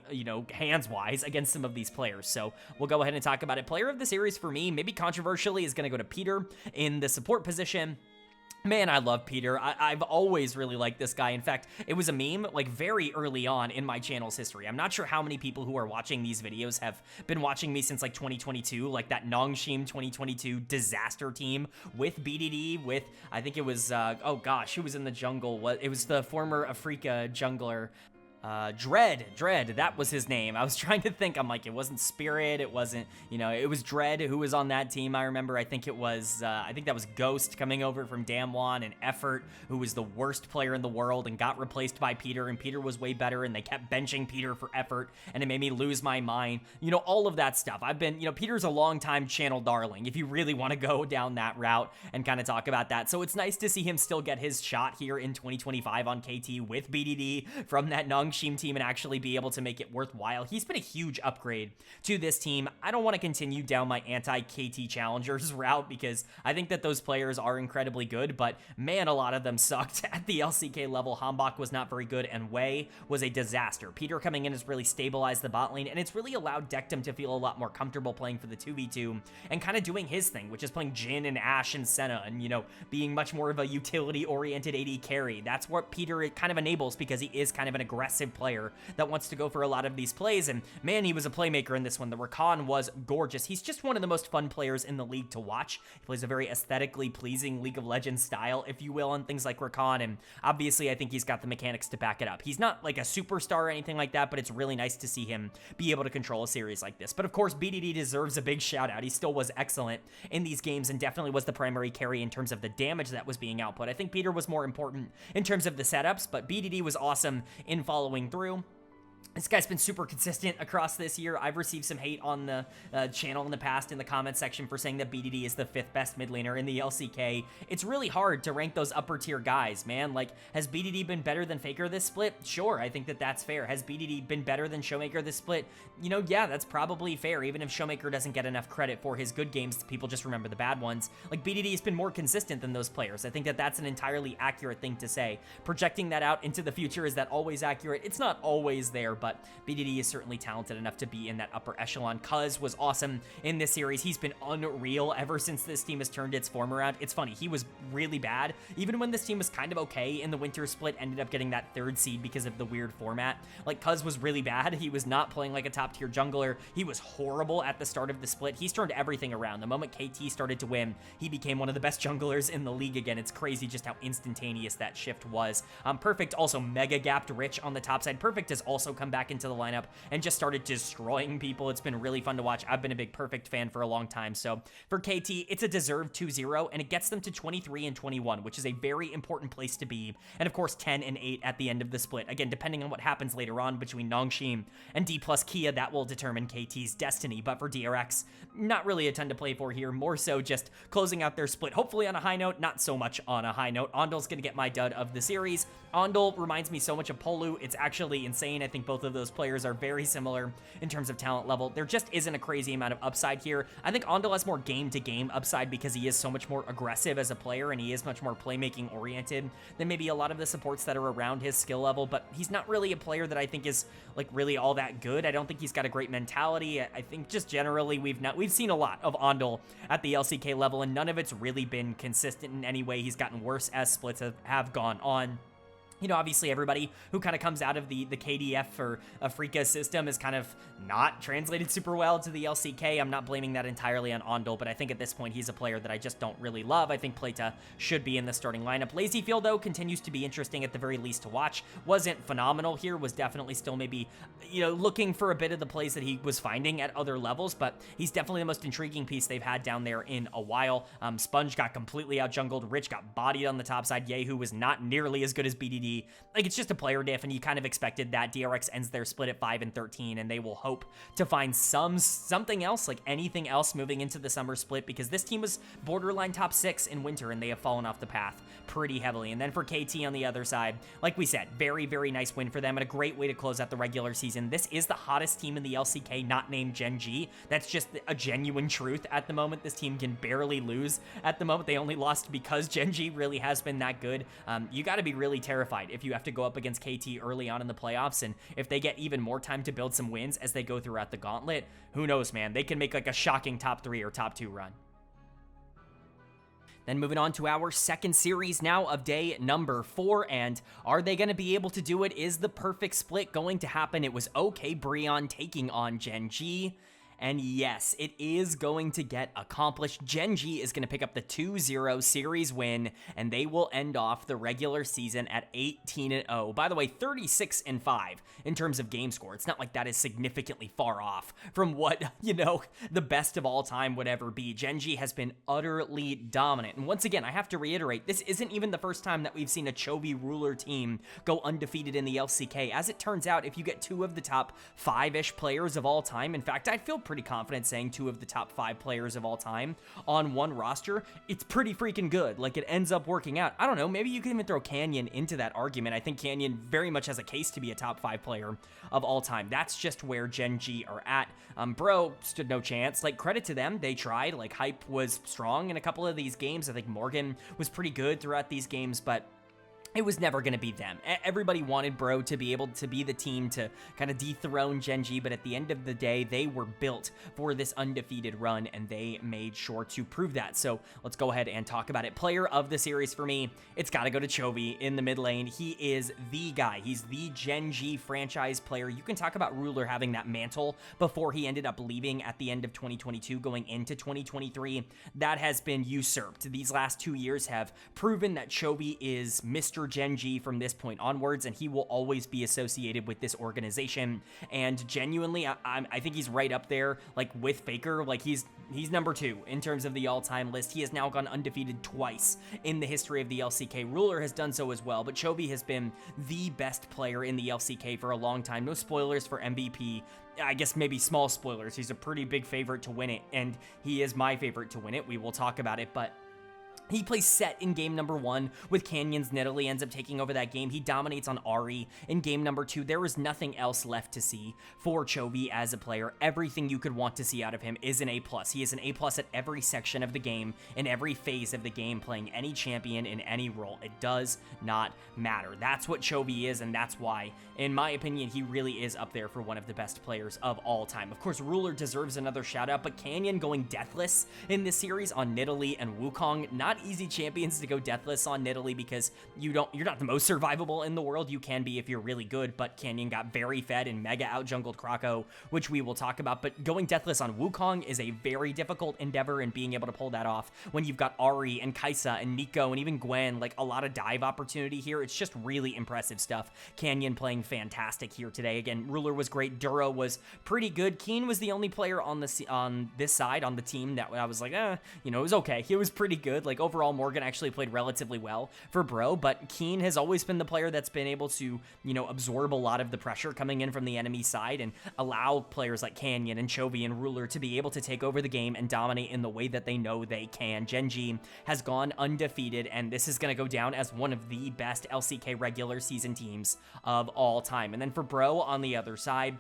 hands-wise against some of these players. So we'll go ahead and talk about it. Player of the series for me, maybe controversially, is going to go to Peter in the support position. Man, I love Peter. I've always really liked this guy. In fact, it was a meme like very early on in my channel's history. I'm not sure how many people who are watching these videos have been watching me since like 2022, like that Nongshim 2022 disaster team with BDD, with, I think it was, oh gosh, who was in the jungle? It was the former Afrika jungler. Dread, that was his name. I was trying to think, I'm like, it wasn't Spirit, it wasn't, it was Dread who was on that team. I remember, I think that was Ghost coming over from Damwon, and Effort, who was the worst player in the world and got replaced by Peter, and Peter was way better, and they kept benching Peter for Effort, and it made me lose my mind. All of that stuff. I've been, Peter's a long-time channel darling, if you really want to go down that route and kind of talk about that. So it's nice to see him still get his shot here in 2025 on KT with BDD from that Nongshim Nongshim team and actually be able to make it worthwhile. He's been a huge upgrade to this team. I don't want to continue down my anti-KT challengers route because I think that those players are incredibly good, but man, a lot of them sucked at the LCK level. Hanbok was not very good, and Wei was a disaster. Peter coming in has really stabilized the bot lane, and it's really allowed Dectum to feel a lot more comfortable playing for the 2v2 and kind of doing his thing, which is playing Jhin and Ashe and Senna and, you know, being much more of a utility-oriented AD carry. That's what Peter kind of enables because he is kind of an aggressive player that wants to go for a lot of these plays, and man, he was a playmaker in this one. The Rakan was gorgeous. He's just one of the most fun players in the league to watch. He plays a very aesthetically pleasing League of Legends style, if you will, on things like Rakan, and obviously I think he's got the mechanics to back it up. He's not like a superstar or anything like that, but it's really nice to see him be able to control a series like this. But of course, BDD deserves a big shout out. He still was excellent in these games and definitely was the primary carry in terms of the damage that was being output. I think Peter was more important in terms of the setups, but BDD was awesome in following through. This guy's been super consistent across this year. I've received some hate on the channel in the past in the comment section for saying that BDD is the 5th best mid laner in the LCK. It's really hard to rank those upper tier guys, man. Like, has BDD been better than Faker this split? Sure, I think that that's fair. Has BDD been better than Showmaker this split? You know, yeah, that's probably fair. Even if Showmaker doesn't get enough credit for his good games, people just remember the bad ones. Like, BDD has been more consistent than those players. I think that that's an entirely accurate thing to say. Projecting that out into the future, is that always accurate? It's not always there, but BDD is certainly talented enough to be in that upper echelon. Cuz was awesome in this series. He's been unreal ever since this team has turned its form around. It's funny, he was really bad. Even when this team was kind of okay in the winter split, ended up getting that 3rd seed because of the weird format. Like, Cuz was really bad. He was not playing like a top tier jungler. He was horrible at the start of the split. He's turned everything around. The moment KT started to win, he became one of the best junglers in the league again. It's crazy just how instantaneous that shift was. Perfect also mega gapped Rich on the top side. Perfect has also come back into the lineup and just started destroying people. It's been really fun to watch. I've been a big Perfect fan for a long time. So for KT, it's a deserved 2-0, and it gets them to 23 and 21, which is a very important place to be. And of course, 10 and 8 at the end of the split. Again, depending on what happens later on between Nongshim and Dplus KIA, that will determine KT's destiny. But for DRX, not really a ton to play for here. More so just closing out their split, hopefully on a high note, not so much on a high note. Ondul's going to get my dud of the series. Ondul reminds me so much of Polu. It's actually insane. I think both of those players are very similar in terms of talent level. There just isn't a crazy amount of upside here. I think Ondul has more game-to-game upside because he is so much more aggressive as a player and he is much more playmaking oriented than maybe a lot of the supports that are around his skill level, but he's not really a player that I think is like really all that good. I don't think he's got a great mentality. I think just generally we've seen a lot of Ondul at the LCK level and none of it's really been consistent in any way. He's gotten worse as splits have gone on. You know, obviously everybody who kind of comes out of the KDF or Afrika system is kind of not translated super well to the LCK. I'm not blaming that entirely on Ondul, but I think at this point he's a player that I just don't really love. I think Plata should be in the starting lineup. Lazyfield, though, continues to be interesting at the very least to watch. Wasn't phenomenal here, was definitely still maybe, you know, looking for a bit of the plays that he was finding at other levels, but he's definitely the most intriguing piece they've had down there in a while. Sponge got completely out-jungled. Rich got bodied on the top side. Yehu was not nearly as good as BDD. Like, it's just a player diff, and you kind of expected that. DRX ends their split at 5 and 13, and they will hope to find something else, like anything else moving into the summer split, because this team was borderline top 6 in winter, and they have fallen off the path pretty heavily. And then for KT on the other side, like we said, very, very nice win for them, and a great way to close out the regular season. This is the hottest team in the LCK, not named Gen.G. That's just a genuine truth at the moment. This team can barely lose at the moment. They only lost because Gen.G really has been that good. You got to be really terrified if you have to go up against KT early on in the playoffs, and if they get even more time to build some wins as they go throughout the gauntlet, who knows, man? They can make like a shocking top 3 or top 2 run. Then moving on to our second series now of day number 4, and are they going to be able to do it? Is the perfect split going to happen? It was OK BRION taking on Gen.G. And yes, it is going to get accomplished. Gen.G is going to pick up the 2-0 series win, and they will end off the regular season at 18-0. By the way, 36-5 in terms of game score. It's not like that is significantly far off from what, you know, the best of all time would ever be. Gen.G has been utterly dominant. And once again, I have to reiterate, this isn't even the first time that we've seen a Chovy ruler team go undefeated in the LCK. As it turns out, if you get 2 of the top 5-ish players of all time, in fact, I'd feel pretty confident saying 2 of the top 5 players of all time on one roster, it's pretty freaking good. Like, it ends up working out. I don't know, maybe you can even throw Canyon into that argument. I think Canyon very much has a case to be a top 5 player of all time. That's just where Gen.G are at. Bro stood no chance. Like, credit to them, they tried. Like, Hype was strong in a couple of these games. I think Morgan was pretty good throughout these games, but it was never going to be them. Everybody wanted Bro to be able to be the team to kind of dethrone Gen.G, but at the end of the day, they were built for this undefeated run, and they made sure to prove that. So let's go ahead and talk about it. Player of the series for me, it's got to go to Chovy in the mid lane. He is the guy. He's the Gen.G franchise player. You can talk about Ruler having that mantle before he ended up leaving at the end of 2022, going into 2023. That has been usurped. These last 2 years have proven that Chovy is Mr. Gen.G from this point onwards, and he will always be associated with this organization. And genuinely, I think he's right up there, like, with Faker. Like, he's number 2 in terms of the all-time list. He has now gone undefeated twice in the history of the LCK. Ruler has done so as well, but Chovy has been the best player in the LCK for a long time. No spoilers for MVP. I guess maybe small spoilers. He's a pretty big favorite to win it, and he is my favorite to win it. We will talk about it, but he plays set in game number 1 with Canyons. Nidalee ends up taking over that game. He dominates on Ahri in game number 2. There was nothing else left to see for Chovy as a player. Everything you could want to see out of him is an A+. He is an A+ at every section of the game, in every phase of the game, playing any champion in any role. It does not matter. That's what Chovy is, and that's why, in my opinion, he really is up there for one of the best players of all time. Of course, Ruler deserves another shout out, but Canyon going deathless in this series on Nidalee and Wukong, not easy champions to go deathless on Nidalee, because you're not the most survivable in the world. You can be if you're really good, but Canyon got very fed and mega out jungled Krako, which we will talk about. But going deathless on Wukong is a very difficult endeavor, and being able to pull that off when you've got Ahri and Kai'Sa and Nico and even Gwen, like, a lot of dive opportunity here. It's just really impressive stuff. Canyon playing fantastic here today. Again, Ruler was great. Duro was pretty good. Keen was the only player on this side, on the team, that I was like, it was okay. He was pretty good. Like, overall, Morgan actually played relatively well for Bro, but Keen has always been the player that's been able to, absorb a lot of the pressure coming in from the enemy side and allow players like Canyon and Chovy and Ruler to be able to take over the game and dominate in the way that they know they can. Gen.G has gone undefeated, and this is going to go down as one of the best LCK regular season teams of all time. And then for Bro on the other side,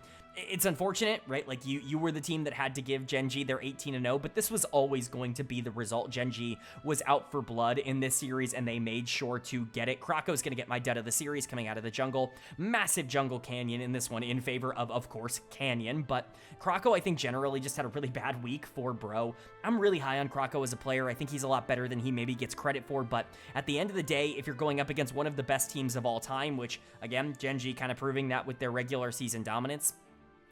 it's unfortunate, right? Like, you were the team that had to give Gen.G their 18-0, but this was always going to be the result. Gen.G was out for blood in this series, and they made sure to get it. Krako's going to get my dud of the series coming out of the jungle. Massive jungle Canyon in this one in favor of course, Canyon, but Krako, I think, generally just had a really bad week for Bro. I'm really high on Krako as a player. I think he's a lot better than he maybe gets credit for, but at the end of the day, if you're going up against one of the best teams of all time, which, again, Gen.G kind of proving that with their regular season dominance,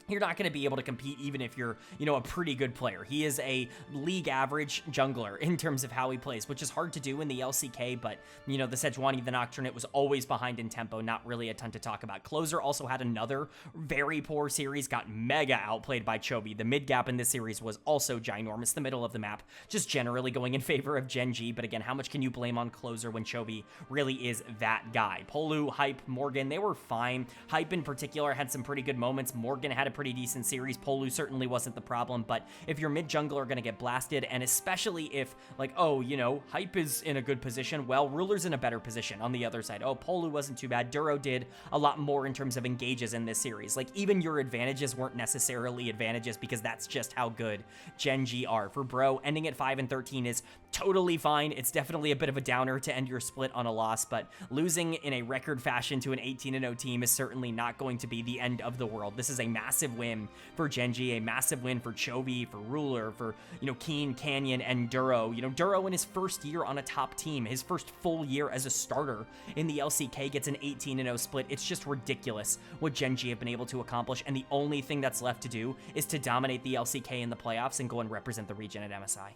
you're not going to be able to compete even if you're, a pretty good player. He is a league average jungler in terms of how he plays, which is hard to do in the LCK, but, the Sejuani, the Nocturne, it was always behind in tempo, not really a ton to talk about. Closer also had another very poor series, got mega outplayed by Chovy. The mid gap in this series was also ginormous. The middle of the map just generally going in favor of Gen.G, but again, how much can you blame on Closer when Chovy really is that guy? Polu, Hype, Morgan, they were fine. Hype in particular had some pretty good moments. Morgan had a pretty decent series. Polu certainly wasn't the problem, but if your mid jungler are going to get blasted, and especially if, like, Hype is in a good position, well, Ruler's in a better position on the other side. Polu wasn't too bad. Duro did a lot more in terms of engages in this series. Like, even your advantages weren't necessarily advantages, because that's just how good Gen.G are. For Bro, ending at 5-13 is totally fine. It's definitely a bit of a downer to end your split on a loss, but losing in a record fashion to an 18-0 team is certainly not going to be the end of the world. This is a massive win for Gen.G, a massive win for Chovy, for Ruler, for, Keen, Canyon, and Duro. Duro in his first year on a top team, his first full year as a starter in the LCK, gets an 18-0 split. It's just ridiculous what Gen.G have been able to accomplish, and the only thing that's left to do is to dominate the LCK in the playoffs and go and represent the region at MSI.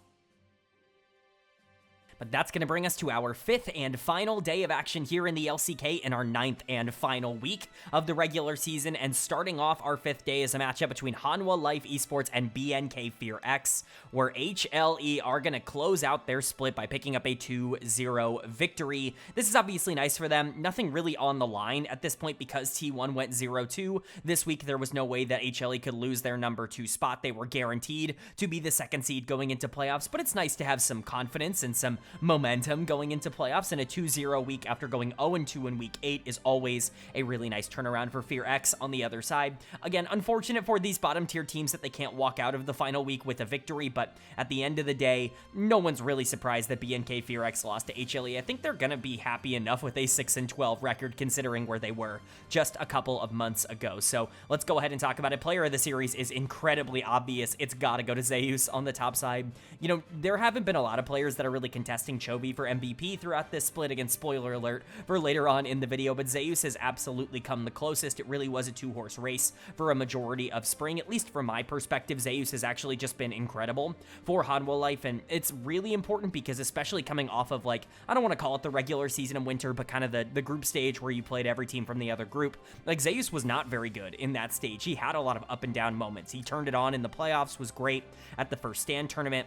But that's going to bring us to our 5th and final day of action here in the LCK in our 9th and final week of the regular season. And starting off our 5th day is a matchup between Hanwha Life Esports and BNK FearX, where HLE are going to close out their split by picking up a 2-0 victory. This is obviously nice for them. Nothing really on the line at this point because T1 went 0-2. This week, there was no way that HLE could lose their number 2 spot. They were guaranteed to be the 2nd seed going into playoffs, but it's nice to have some confidence and some momentum going into playoffs, and a 2-0 week after going 0-2 in week 8 is always a really nice turnaround for FearX on the other side. Again, unfortunate for these bottom tier teams that they can't walk out of the final week with a victory, but at the end of the day, no one's really surprised that BNK FearX lost to HLE. I think they're gonna be happy enough with a 6-12 record considering where they were just a couple of months ago. So let's go ahead and talk about it. Player of the series is incredibly obvious. It's gotta go to Zeus on the top side. You know, there haven't been a lot of players that are really contesting Chovy for MVP throughout this split. Again, spoiler alert for later on in the video, but Zeus has absolutely come the closest. It really was a 2-horse race for a majority of spring. At least from my perspective, Zeus has actually just been incredible for Hanwha Life, and it's really important because especially coming off of, like, I don't want to call it the regular season in winter, but kind of the group stage where you played every team from the other group, like, Zeus was not very good in that stage. He had a lot of up and down moments. He turned it on in the playoffs, was great at the first stand tournament.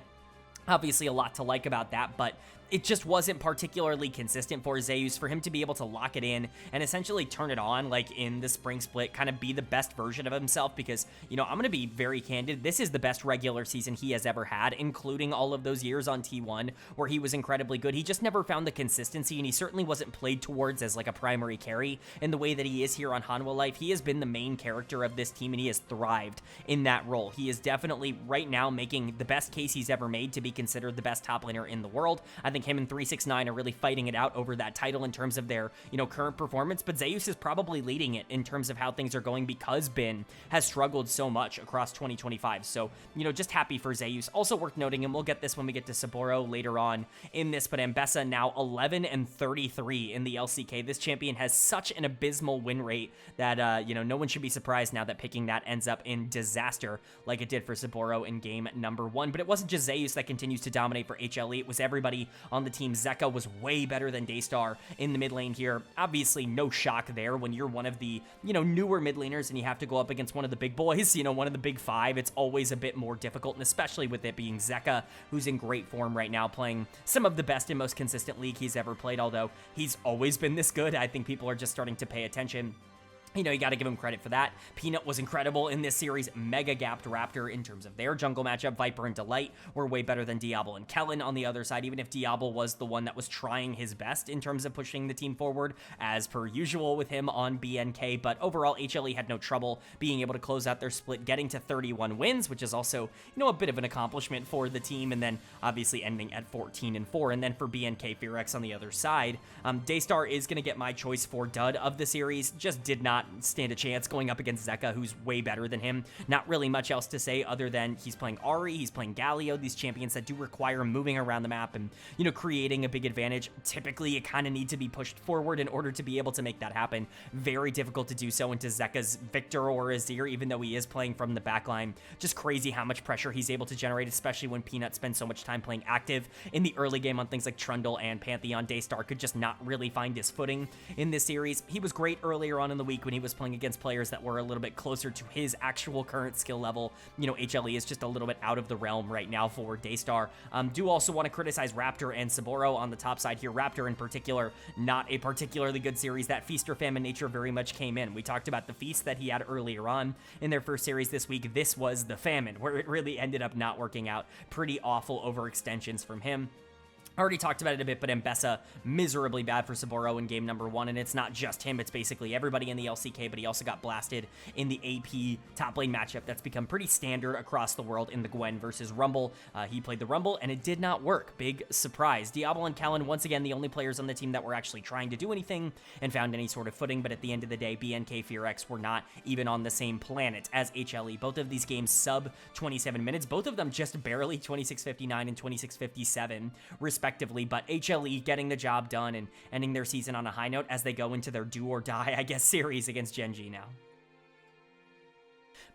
Obviously, a lot to like about that, but it just wasn't particularly consistent for Zeus. For him to be able to lock it in and essentially turn it on, like in the spring split, kind of be the best version of himself, because, you know, I'm going to be very candid, this is the best regular season he has ever had, including all of those years on T1 where he was incredibly good. He just never found the consistency, and he certainly wasn't played towards as like a primary carry in the way that he is here on Hanwha Life. He has been the main character of this team, and he has thrived in that role. He is definitely right now making the best case he's ever made to be considered the best top laner in the world. I think him and 369 are really fighting it out over that title in terms of their, you know, current performance, but Zeus is probably leading it in terms of how things are going because Bin has struggled so much across 2025. So, you know, just happy for Zeus. Also worth noting, and we'll get this when we get to Saburo later on in this, but Ambessa now 11-33 in the LCK. This champion has such an abysmal win rate that, you know, no one should be surprised now that picking that ends up in disaster like it did for Saburo in game number 1. But it wasn't just Zeus that continues to dominate for HLE. It was everybody on the team. Zeka was way better than Daystar in the mid lane here. Obviously, no shock there when you're one of the, you know, newer mid laners and you have to go up against one of the big boys, you know, one of the big 5. It's always a bit more difficult, and especially with it being Zeka, who's in great form right now, playing some of the best and most consistent league he's ever played, although he's always been this good. I think people are just starting to pay attention. You know, you got to give him credit for that. Peanut was incredible in this series. Mega gapped Raptor in terms of their jungle matchup. Viper and Delight were way better than Diablo and Kellen on the other side, even if Diablo was the one that was trying his best in terms of pushing the team forward, as per usual with him on BNK. But overall, HLE had no trouble being able to close out their split, getting to 31 wins, which is also, you know, a bit of an accomplishment for the team, and then obviously ending at 14-4. And then for BNK FearX on the other side, Daystar is going to get my choice for dud of the series. Just did not stand a chance going up against Zeka, who's way better than him. Not really much else to say other than he's playing Ahri, he's playing Galio, these champions that do require moving around the map and, you know, creating a big advantage. Typically, you kind of need to be pushed forward in order to be able to make that happen. Very difficult to do so into Zeka's Victor or Azir, even though he is playing from the backline. Just crazy how much pressure he's able to generate, especially when Peanut spends so much time playing active in the early game on things like Trundle and Pantheon. Daystar could just not really find his footing in this series. He was great earlier on in the week when he was playing against players that were a little bit closer to his actual current skill level. You know, HLE is just a little bit out of the realm right now for Daystar. Do also want to criticize Raptor and Saburo on the top side here. Raptor in particular, not a particularly good series. That feast or famine nature very much came in. We talked about the feast that he had earlier on in their first series this week. This was the famine, where it really ended up not working out. Pretty awful overextensions from him. I already talked about it a bit, but Ambessa, miserably bad for Saburo in game number 1, and it's not just him, it's basically everybody in the LCK, but he also got blasted in the AP top lane matchup that's become pretty standard across the world in the Gwen versus Rumble. He played the Rumble, and it did not work. Big surprise. Diablo and Kellen, once again, the only players on the team that were actually trying to do anything and found any sort of footing, but at the end of the day, BNK FearX were not even on the same planet as HLE. Both of these games sub 27 minutes, both of them just barely 26:59 and 26:57, respectively, but HLE getting the job done and ending their season on a high note as they go into their do or die, I guess, series against Gen.G now.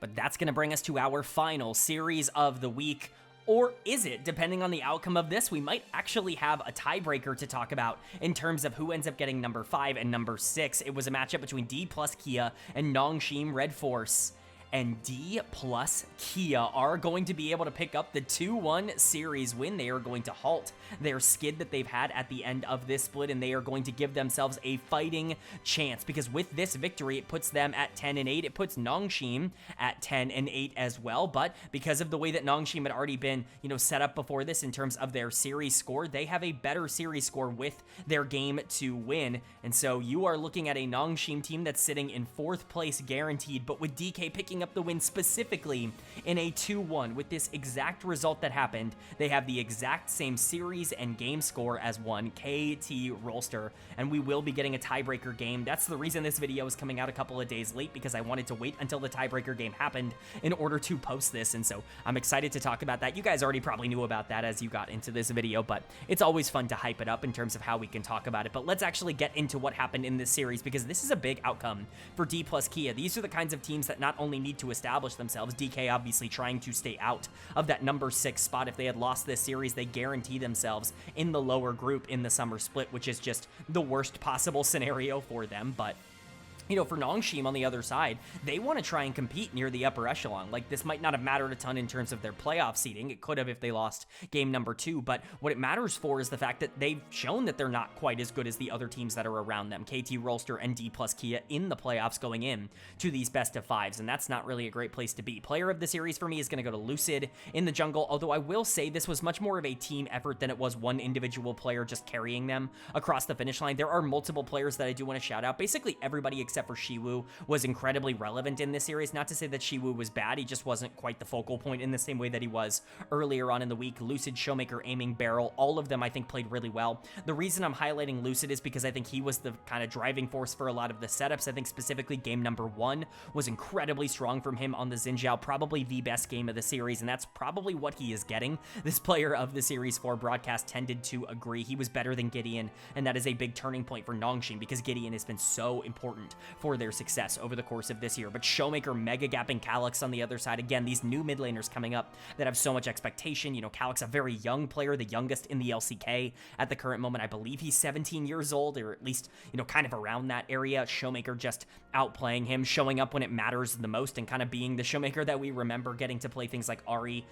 But that's going to bring us to our final series of the week. Or is it? Depending on the outcome of this, we might actually have a tiebreaker to talk about in terms of who ends up getting number 5 and number 6. It was a matchup between Dplus KIA and NS RedForce. And Dplus KIA are going to be able to pick up the 2-1 series win. They are going to halt their skid that they've had at the end of this split, and they are going to give themselves a fighting chance, because with this victory, it puts them at 10-8. It puts NS at 10-8 as well, but because of the way that NS had already been, set up before this in terms of their series score, they have a better series score with their game to win, and so you are looking at a NS team that's sitting in 4th place guaranteed, but with DK picking up the win specifically in a 2-1. With this exact result that happened, they have the exact same series and game score as one KT Rolster, and we will be getting a tiebreaker game. That's the reason this video is coming out a couple of days late, because I wanted to wait until the tiebreaker game happened in order to post this, and so I'm excited to talk about that. You guys already probably knew about that as you got into this video, but it's always fun to hype it up in terms of how we can talk about it. But let's actually get into what happened in this series, because this is a big outcome for Dplus KIA. These are the kinds of teams that not only need to establish themselves, DK obviously trying to stay out of that number 6 spot. If they had lost this series, they guarantee themselves in the lower group in the summer split, which is just the worst possible scenario for them. But for NS on the other side, they want to try and compete near the upper echelon. Like, this might not have mattered a ton in terms of their playoff seeding. It could have if they lost game number 2, but what it matters for is the fact that they've shown that they're not quite as good as the other teams that are around them, KT Rolster and Dplus KIA, in the playoffs going in to these best of 5s, and that's not really a great place to be. Player of the series for me is going to go to Lucid in the jungle, although I will say this was much more of a team effort than it was one individual player just carrying them across the finish line. There are multiple players that I do want to shout out. Basically everybody except for Shiwu was incredibly relevant in this series. Not to say that Shiwu was bad, he just wasn't quite the focal point in the same way that he was earlier on in the week. Lucid, Showmaker, Aiming, Barrel, all of them I think played really well. The reason I'm highlighting Lucid is because I think he was the kind of driving force for a lot of the setups. I think specifically game number 1 was incredibly strong from him on the Xin Zhao, probably the best game of the series, and that's probably what he is getting. This player of the series 4 broadcast tended to agree. He was better than Gideon, and that is a big turning point for NS because Gideon has been so important for their success over the course of this year. But Showmaker mega gapping Calyx on the other side. Again, these new mid laners coming up that have so much expectation. Calyx, a very young player, the youngest in the LCK at the current moment. I believe he's 17 years old, or at least, kind of around that area. Showmaker just outplaying him, showing up when it matters the most, and kind of being the Showmaker that we remember, getting to play things like Ahri,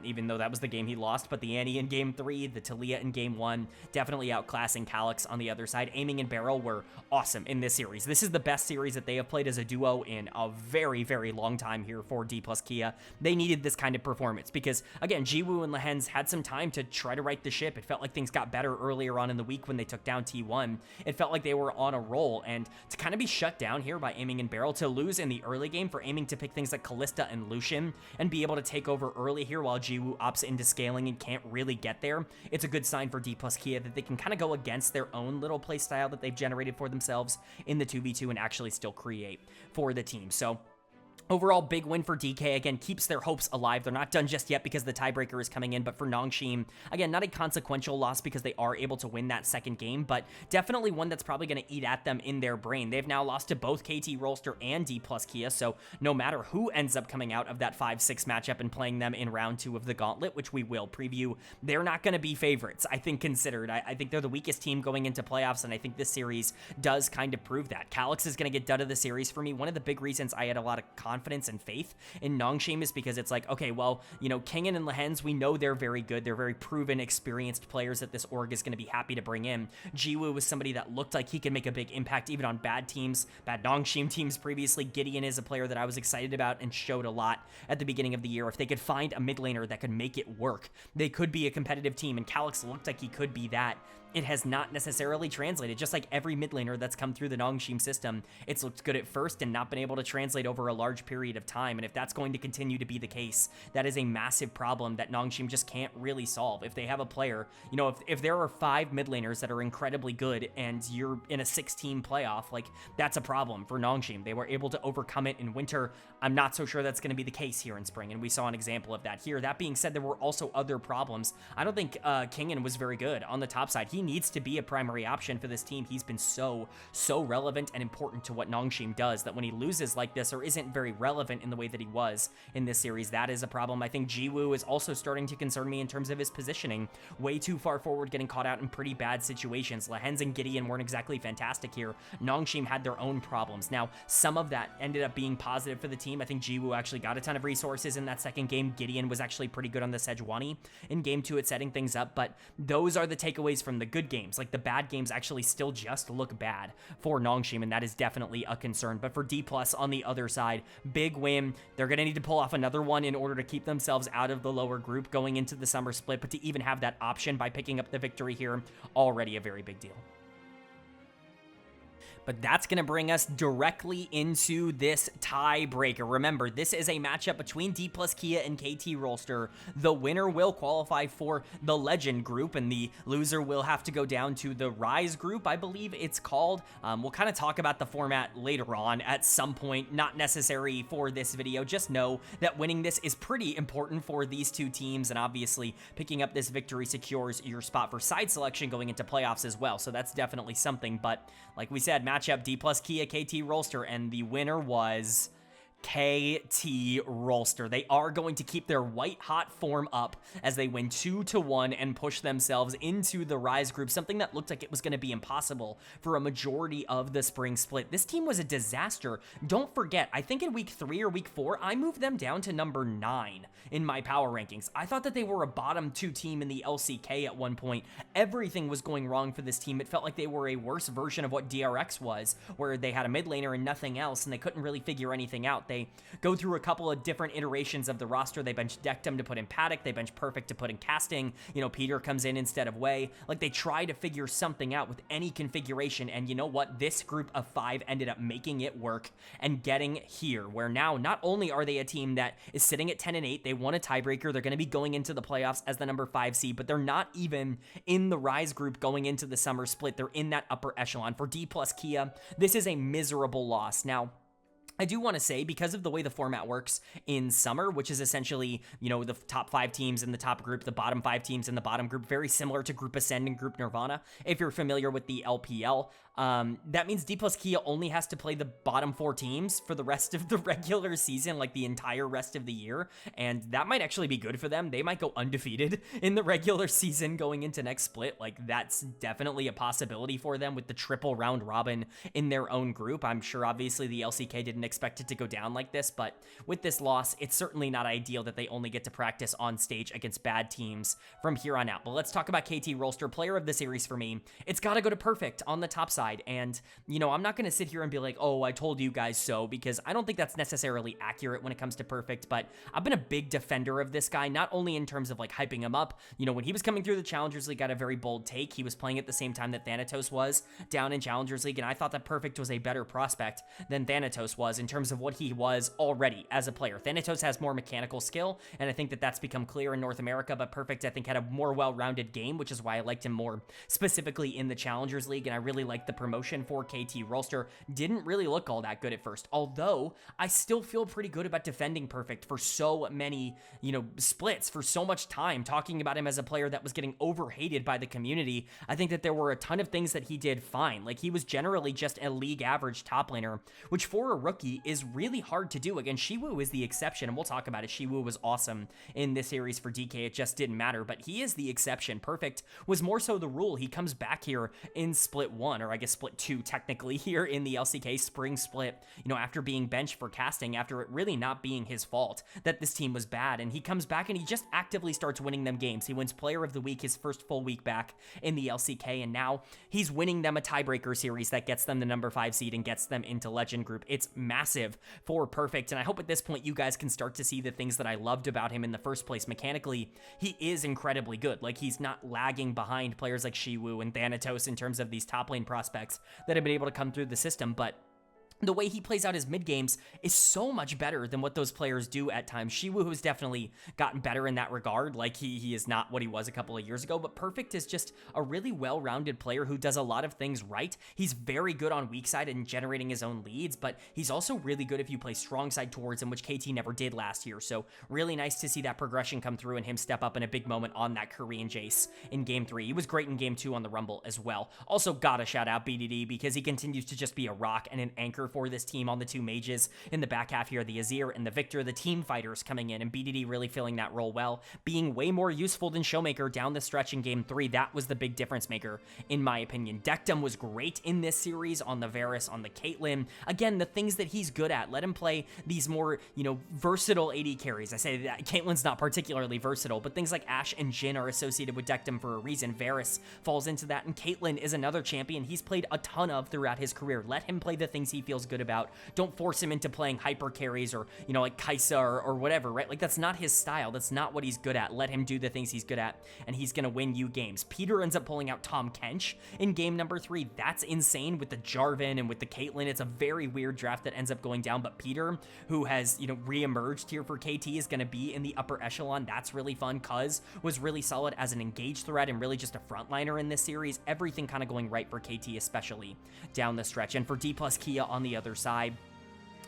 even though that was the game he lost, but the Annie in game 3, the Talia in game 1, definitely outclassing Calyx on the other side. Aiming and Barrel were awesome in this series. This is the best series that they have played as a duo in a very, very long time here for Dplus KIA. They needed this kind of performance because, again, Jiwoo and Lehens had some time to try to right the ship. It felt like things got better earlier on in the week when they took down T1. It felt like they were on a roll, and to kind of be shut down here by Aiming and Barrel, to lose in the early game, for Aiming to pick things like Kalista and Lucian and be able to take over early here while Jiwoo opts into scaling and can't really get there, it's a good sign for Dplus KIA that they can kind of go against their own little play style that they've generated for themselves in the 2v2 and actually still create for the team. So overall, big win for DK. Again, keeps their hopes alive. They're not done just yet because the tiebreaker is coming in, but for NS, again, not a consequential loss because they are able to win that second game, but definitely one that's probably going to eat at them in their brain. They've now lost to both KT Rolster and Dplus KIA, so no matter who ends up coming out of that 5-6 matchup and playing them in round 2 of the Gauntlet, which we will preview, they're not going to be favorites, I think, considered. I think they're the weakest team going into playoffs, and I think this series does kind of prove that. Calyx is going to get done of the series for me. One of the big reasons I had a lot of confidence and faith in NS is because it's like, okay, well, Kingen and Lehens, we know they're very good. They're very proven, experienced players that this org is going to be happy to bring in. Jiwoo was somebody that looked like he could make a big impact even on bad teams, bad NS teams previously. Gideon is a player that I was excited about and showed a lot at the beginning of the year. If they could find a mid laner that could make it work, they could be a competitive team, and Calyx looked like he could be that. It has not necessarily translated. Just like every mid laner that's come through the NS system, it's looked good at first and not been able to translate over a large period of time. And if that's going to continue to be the case, that is a massive problem that NS just can't really solve. If they have a player, if there are 5 mid laners that are incredibly good and you're in a 6-team playoff, like, that's a problem for NS. They were able to overcome it in winter. I'm not so sure that's going to be the case here in spring, and we saw an example of that here. That being said, there were also other problems. I don't think Kingen was very good on the top side. He needs to be a primary option for this team. He's been so relevant and important to what Nongshim does that when he loses like this or isn't very relevant in the way that he was in this series, that is a problem. I think Jiwoo is also starting to concern me in terms of his positioning. Way too far forward, getting caught out in pretty bad situations. Lehens and Gideon weren't exactly fantastic here. Nongshim had their own problems. Now, some of that ended up being positive for the team. I think Jiwoo actually got a ton of resources in that second game. Gideon was actually pretty good on the Sejuani in game 2 at setting things up, but those are the takeaways from the good games. Like, the bad games actually still just look bad for Nongshim, and that is definitely a concern. But for Dplus on the other side, big win. They're going to need to pull off another one in order to keep themselves out of the lower group going into the summer split, but to even have that option by picking up the victory here, already a very big deal. But that's going to bring us directly into this tiebreaker. Remember, this is a matchup between Dplus KIA and KT Rolster. The winner will qualify for the Legend group, and the loser will have to go down to the Rise group, I believe it's called. We'll kind of talk about the format later on at some point, not necessary for this video. Just know that winning this is pretty important for these two teams, and obviously picking up this victory secures your spot for side selection going into playoffs as well, so that's definitely something. But like we said, matchup Dplus KIA, KT Rolster, and the winner was KT Rolster. They are going to keep their white-hot form up as they win 2-1 and push themselves into the Rise group, something that looked like it was going to be impossible for a majority of the spring split. This team was a disaster. Don't forget, I think in week 3 or week 4, I moved them down to number 9 in my power rankings. I thought that they were a bottom 2 team in the LCK at one point. Everything was going wrong for this team. It felt like they were a worse version of what DRX was, where they had a mid laner and nothing else, and they couldn't really figure anything out. They go through a couple of different iterations of the roster. They bench Dectum to put in Paddock. They bench Perfect to put in Casting. You know, Peter comes in instead of Wei. Like, they try to figure something out with any configuration, and you know what? This group of 5 ended up making it work and getting here, where now not only are they a team that is sitting at 10-8, they won a tiebreaker. They're going to be going into the playoffs as the number 5 seed, but they're not even in the Rise group going into the summer split. They're in that upper echelon. For Dplus KIA, this is a miserable loss. Now, I do want to say, because of the way the format works in summer, which is essentially, you know, the top 5 teams in the top group, the bottom 5 teams in the bottom group, very similar to Group Ascend and Group Nirvana, if you're familiar with the LPL, that means Dplus KIA only has to play the bottom 4 teams for the rest of the regular season, like the entire rest of the year, and that might actually be good for them. They might go undefeated in the regular season going into next split. Like, that's definitely a possibility for them with the triple round robin in their own group. I'm sure obviously the LCK didn't expect it to go down like this, but with this loss, it's certainly not ideal that they only get to practice on stage against bad teams from here on out. But let's talk about KT Rolster, player of the series for me. It's got to go to Perfect on the top side, and, you know, I'm not going to sit here and be like, oh, I told you guys so, because I don't think that's necessarily accurate when it comes to Perfect, but I've been a big defender of this guy, not only in terms of, like, hyping him up. You know, when he was coming through the Challengers League, got a very bold take. He was playing at the same time that Thanatos was down in Challengers League, and I thought that Perfect was a better prospect than Thanatos was in terms of what he was already as a player. Thanatos has more mechanical skill, and I think that that's become clear in North America, but Perfect, I think, had a more well-rounded game, which is why I liked him more specifically in the Challengers League, and I really liked the promotion for KT Rolster. Didn't really look all that good at first, although I still feel pretty good about defending Perfect for so many, you know, splits, for so much time, talking about him as a player that was getting overhated by the community. I think that there were a ton of things that he did fine. Like, he was generally just a league average top laner, which for a rookie is really hard to do. Again, Shiwoo is the exception, and we'll talk about it. Shiwoo was awesome in this series for DK. It just didn't matter, but he is the exception. Perfect was more so the rule. He comes back here in split 1, or I guess split 2 technically, here in the LCK spring split, you know, after being benched for Casting, after it really not being his fault that this team was bad, and he comes back and he just actively starts winning them games. He wins Player of the Week his first full week back in the LCK, and now he's winning them a tiebreaker series that gets them the number 5 seed and gets them into Legend group. It's massive for Perfect, and I hope at this point you guys can start to see the things that I loved about him in the first place. Mechanically, he is incredibly good. Like, he's not lagging behind players like Shiwoo and Thanatos in terms of these top lane prospects that have been able to come through the system, but the way he plays out his mid games is so much better than what those players do at times. Shiwu has definitely gotten better in that regard. Like he is not what he was a couple of years ago, but Perfect is just a really well-rounded player who does a lot of things right. He's very good on weak side and generating his own leads, but he's also really good if you play strong side towards him, which KT never did last year. So really nice to see that progression come through and him step up in a big moment on that Korean Jace in game 3. He was great in game 2 on the Rumble as well. Also gotta shout out BDD because he continues to just be a rock and an anchor for this team on the 2 mages in the back half here, the Azir and the Victor, the team fighters coming in, and BDD really filling that role well, being way more useful than Showmaker down the stretch in game 3. That was the big difference maker, in my opinion. Dekdom was great in this series on the Varus, on the Caitlyn. Again, the things that he's good at. Let him play these more, versatile AD carries. I say that Caitlyn's not particularly versatile, but things like Ashe and Jhin are associated with Dekdom for a reason. Varus falls into that, and Caitlyn is another champion he's played a ton of throughout his career. Let him play the things he feels good about. Don't force him into playing hyper carries or, like Kai'Sa or whatever, right? Like, that's not his style. That's not what he's good at. Let him do the things he's good at, and he's going to win you games. Peter ends up pulling out Tom Kench in game number 3. That's insane with the Jarvan and with the Caitlyn. It's a very weird draft that ends up going down, but Peter, who has, re-emerged here for KT, is going to be in the upper echelon. That's really fun. Cuz was really solid as an engaged threat and really just a frontliner in this series. Everything kind of going right for KT, especially down the stretch. And for Dplus KIA on the other side,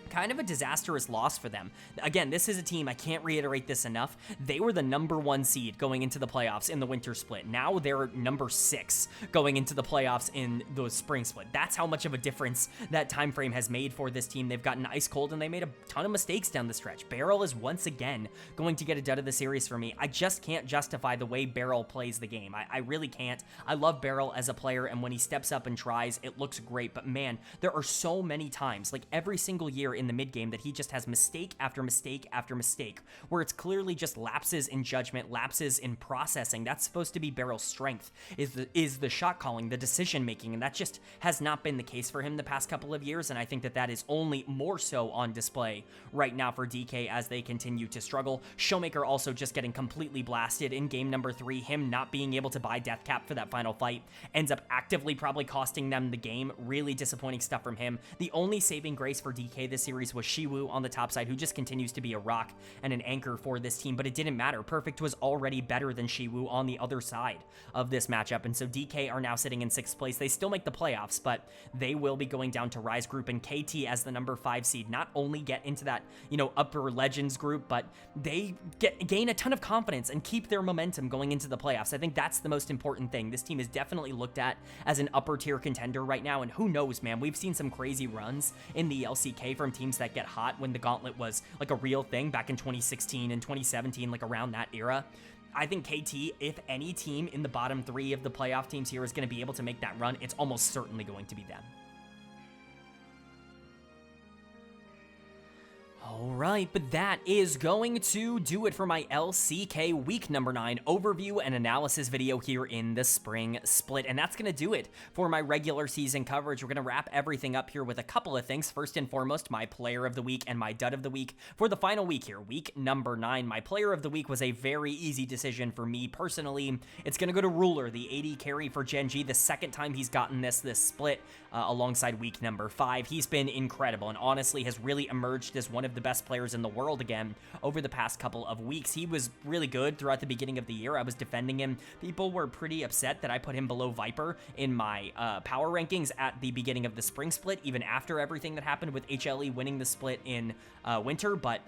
kind of a disastrous loss for them. Again, this is a team, I can't reiterate this enough, they were the number 1 seed going into the playoffs in the winter split. Now they're number 6 going into the playoffs in the spring split. That's how much of a difference that time frame has made for this team. They've gotten ice cold and they made a ton of mistakes down the stretch. Beryl is once again going to get a dud of the series for me. I just can't justify the way Beryl plays the game. I really can't. I love Beryl as a player, and when he steps up and tries, it looks great, but man, there are so many times, like every single year in the mid game, that he just has mistake after mistake after mistake, where it's clearly just lapses in judgment, lapses in processing. That's supposed to be Beryl's strength, is the shot calling, the decision making, and that just has not been the case for him the past couple of years, and I think that is only more so on display right now for DK as they continue to struggle. Showmaker also just getting completely blasted in game number 3, him not being able to buy death cap for that final fight ends up actively probably costing them the game. Really disappointing stuff from him. The only saving grace for DK this series was Shiwu on the top side, who just continues to be a rock and an anchor for this team, but it didn't matter. Perfect was already better than Shiwu on the other side of this matchup, and so DK are now sitting in 6th place. They still make the playoffs, but they will be going down to Rise Group, and KT as the number 5 seed not only get into that, upper Legends group, but they gain a ton of confidence and keep their momentum going into the playoffs. I think that's the most important thing. This team is definitely looked at as an upper tier contender right now, and who knows, man, we've seen some crazy runs in the LCK from teams that get hot when the gauntlet was like a real thing back in 2016 and 2017, like around that era. I think KT, if any team in the bottom 3 of the playoff teams here is going to be able to make that run, it's almost certainly going to be them. Alright, but that is going to do it for my LCK week number 9 overview and analysis video here in the spring split, and that's going to do it for my regular season coverage. We're going to wrap everything up here with a couple of things. First and foremost, my player of the week and my dud of the week for the final week here, week number 9. My player of the week was a very easy decision for me personally. It's going to go to Ruler, the AD carry for Gen.G, the second time he's gotten this split alongside week number 5. He's been incredible and honestly has really emerged as one of the best players in the world again over the past couple of weeks. He was really good throughout the beginning of the year. I was defending him. People were pretty upset that I put him below Viper in my power rankings at the beginning of the spring split, even after everything that happened with HLE winning the split in winter, but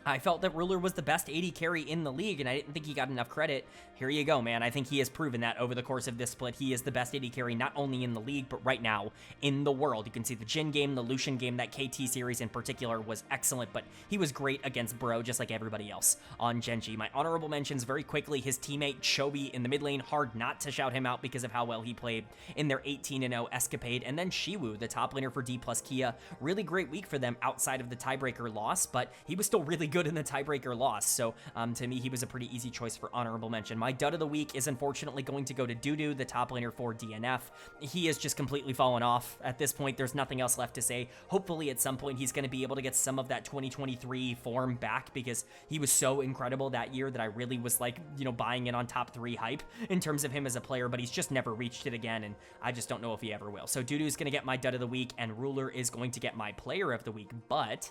I felt that Ruler was the best AD carry in the league, and I didn't think he got enough credit. Here you go, man. I think he has proven that over the course of this split. He is the best AD carry, not only in the league, but right now in the world. You can see the Jhin game, the Lucian game, that KT series in particular was excellent, but he was great against Bro, just like everybody else on Gen.G. My honorable mentions very quickly, his teammate Chovy in the mid lane. Hard not to shout him out because of how well he played in their 18-0 escapade. And then Shiwu, the top laner for Dplus KIA. Really great week for them outside of the tiebreaker loss, but he was still really good good in the tiebreaker loss. So to me, he was a pretty easy choice for honorable mention. My dud of the week is unfortunately going to go to Dudu, the top laner for DNF. He has just completely fallen off. At this point, there's nothing else left to say. Hopefully at some point he's going to be able to get some of that 2023 form back, because he was so incredible that year that I really was like, you know, buying in on top 3 hype in terms of him as a player, but he's just never reached it again, and I just don't know if he ever will. So Dudu's going to get my dud of the week, and Ruler is going to get my player of the week, but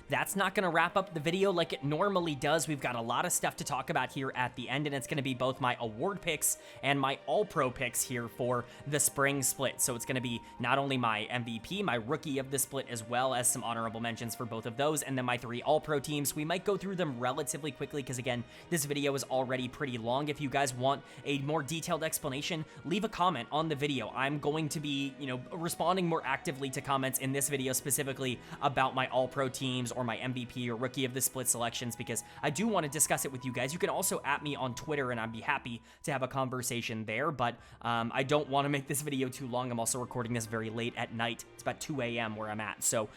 that's not going to wrap up the video like it normally does. We've got a lot of stuff to talk about here at the end, and it's going to be both my award picks and my all-pro picks here for the spring split. So it's going to be not only my MVP, my rookie of the split, as well as some honorable mentions for both of those, and then my 3 all-pro teams. We might go through them relatively quickly because, again, this video is already pretty long. If you guys want a more detailed explanation, leave a comment on the video. I'm going to be, you know, responding more actively to comments in this video specifically about my all-pro teams or my MVP or rookie of the split selections, because I do want to discuss it with you guys. You can also at me on Twitter, and I'd be happy to have a conversation there, but I don't want to make this video too long. I'm also recording this very late at night. It's about 2 a.m. where I'm at, so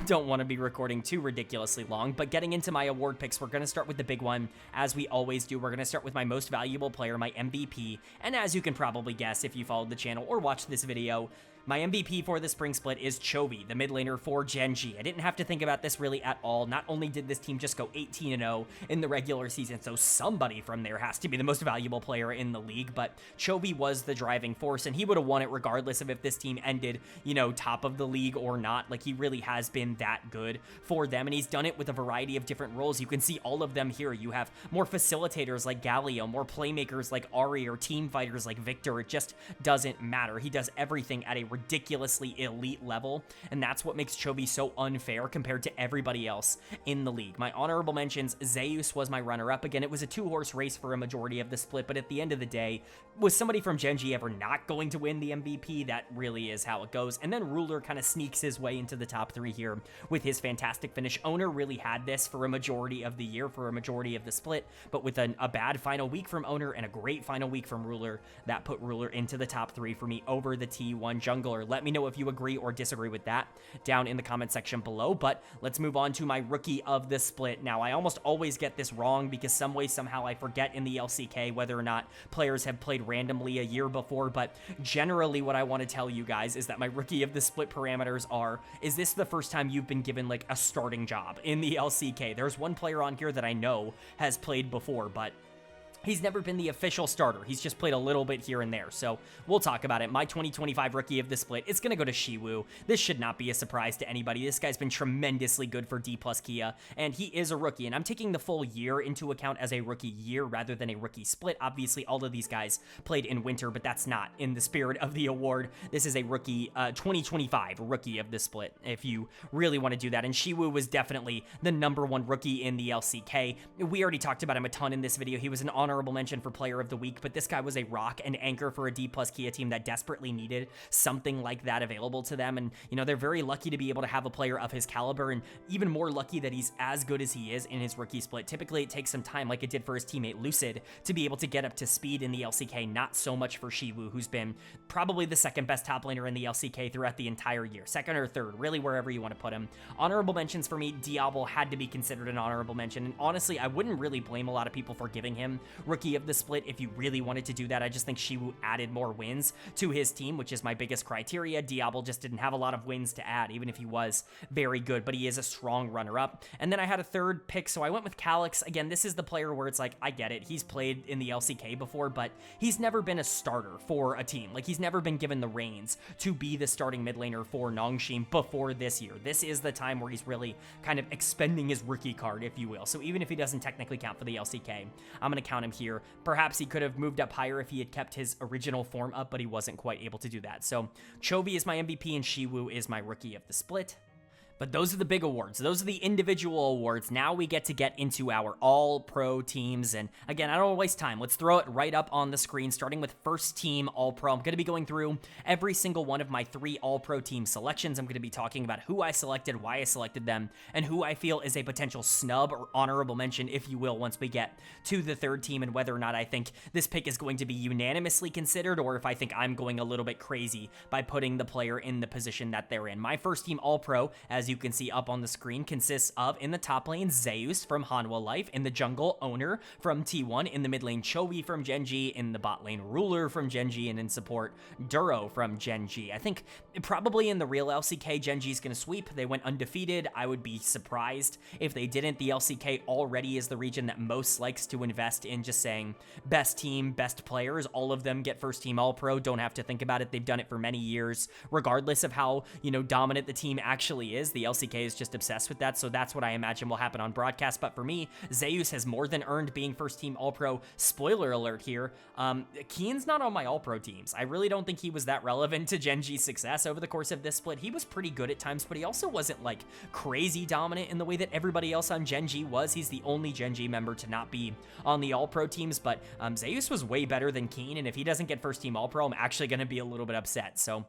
don't want to be recording too ridiculously long. But getting into my award picks, we're going to start with the big one, as we always do. We're going to start with my most valuable player, my MVP, and as you can probably guess if you followed the channel or watched this video, my MVP for the spring split is Chovy, the mid laner for Gen.G. I didn't have to think about this really at all. Not only did this team just go 18-0 in the regular season, so somebody from there has to be the most valuable player in the league, but Chovy was the driving force, and he would have won it regardless of if this team ended, you know, top of the league or not. Like, he really has been that good for them, and he's done it with a variety of different roles. You can see all of them here. You have more facilitators like Galio, more playmakers like Ari, or team fighters like Victor. It just doesn't matter. He does everything at a ridiculously elite level, and that's what makes Chovy so unfair compared to everybody else in the league. My honorable mentions, Zeus was my runner-up. Again, it was a 2-horse race for a majority of the split, but at the end of the day, was somebody from Gen.G ever not going to win the MVP? That really is how it goes. And then Ruler kind of sneaks his way into the top 3 here with his fantastic finish. Owner really had this for a majority of the year, for a majority of the split, but with a bad final week from Owner and a great final week from Ruler, that put Ruler into the top 3 for me over the T1 jungler. Let me know if you agree or disagree with that down in the comment section below, but let's move on to my rookie of the split. Now, I almost always get this wrong because some way, somehow I forget in the LCK whether or not players have played randomly a year before, but generally what I want to tell you guys is that my rookie of the split parameters are, is this the first time you've been given like a starting job in the LCK? There's one player on here that I know has played before, but he's never been the official starter. He's just played a little bit here and there, so we'll talk about it. My 2025 rookie of the split, it's going to go to Shiwu. This should not be a surprise to anybody. This guy's been tremendously good for Dplus KIA, and he is a rookie, and I'm taking the full year into account as a rookie year rather than a rookie split. Obviously, all of these guys played in winter, but that's not in the spirit of the award. This is a rookie, 2025 rookie of the split, if you really want to do that, and Shiwu was definitely the #1 rookie in the LCK. We already talked about him a ton in this video. He was an honorable mention for player of the week, but this guy was a rock and anchor for a Dplus KIA team that desperately needed something like that available to them, and you know, they're very lucky to be able to have a player of his caliber, and even more lucky that he's as good as he is in his rookie split. Typically it takes some time, like it did for his teammate Lucid, to be able to get up to speed in the LCK. Not so much for Shiwu, who's been probably the second best top laner in the LCK throughout the entire year, second or third, really wherever you want to put him. Honorable mentions for me, Diablo had to be considered an honorable mention, and honestly I wouldn't really blame a lot of people for giving him rookie of the split if you really wanted to do that. I just think Shiwu added more wins to his team, which is my biggest criteria. Diablo just didn't have a lot of wins to add, even if he was very good, but he is a strong runner-up. And then I had a third pick, so I went with Calyx. Again, this is the player where it's like, I get it, he's played in the LCK before, but he's never been a starter for a team. Like, he's never been given the reins to be the starting mid laner for Nongshim before this year. This is the time where he's really kind of expending his rookie card, if you will. So even if he doesn't technically count for the LCK, I'm going to count him here. Perhaps he could have moved up higher if he had kept his original form up, but he wasn't quite able to do that. So Chovy is my MVP and Shiwu is my rookie of the split. But those are the big awards. Those are the individual awards. Now we get into our all-pro teams. And again, I don't want to waste time. Let's throw it right up on the screen, starting with first team all-pro. I'm going to be going through every single one of my 3 all-pro team selections. I'm going to be talking about who I selected, why I selected them, and who I feel is a potential snub or honorable mention, if you will, once we get to the third team, and whether or not I think this pick is going to be unanimously considered, or if I think I'm going a little bit crazy by putting the player in the position that they're in. My first team all-pro, as you can see up on the screen, consists of, in the top lane, Zeus from Hanwha Life, in the jungle, Owner from T1, in the mid lane, Chovy from Gen.G, in the bot lane, Ruler from Gen.G, and in support, Duro from Gen.G. I think probably in the real LCK, Gen.G is going to sweep. They went undefeated. I would be surprised if they didn't. The LCK already is the region that most likes to invest in just saying best team, best players. All of them get first team All-Pro. Don't have to think about it. They've done it for many years, regardless of how, dominant the team actually is. The LCK is just obsessed with that, so that's what I imagine will happen on broadcast. But for me, Zeus has more than earned being first team All-Pro. Spoiler alert here, Kian's not on my All-Pro teams. I really don't think he was that relevant to Gen.G's success over the course of this split. He was pretty good at times, but he also wasn't like crazy dominant in the way that everybody else on Gen.G was. He's the only Gen.G member to not be on the All-Pro teams, but Zeus was way better than Keen, and if he doesn't get first team All-Pro, I'm actually going to be a little bit upset. So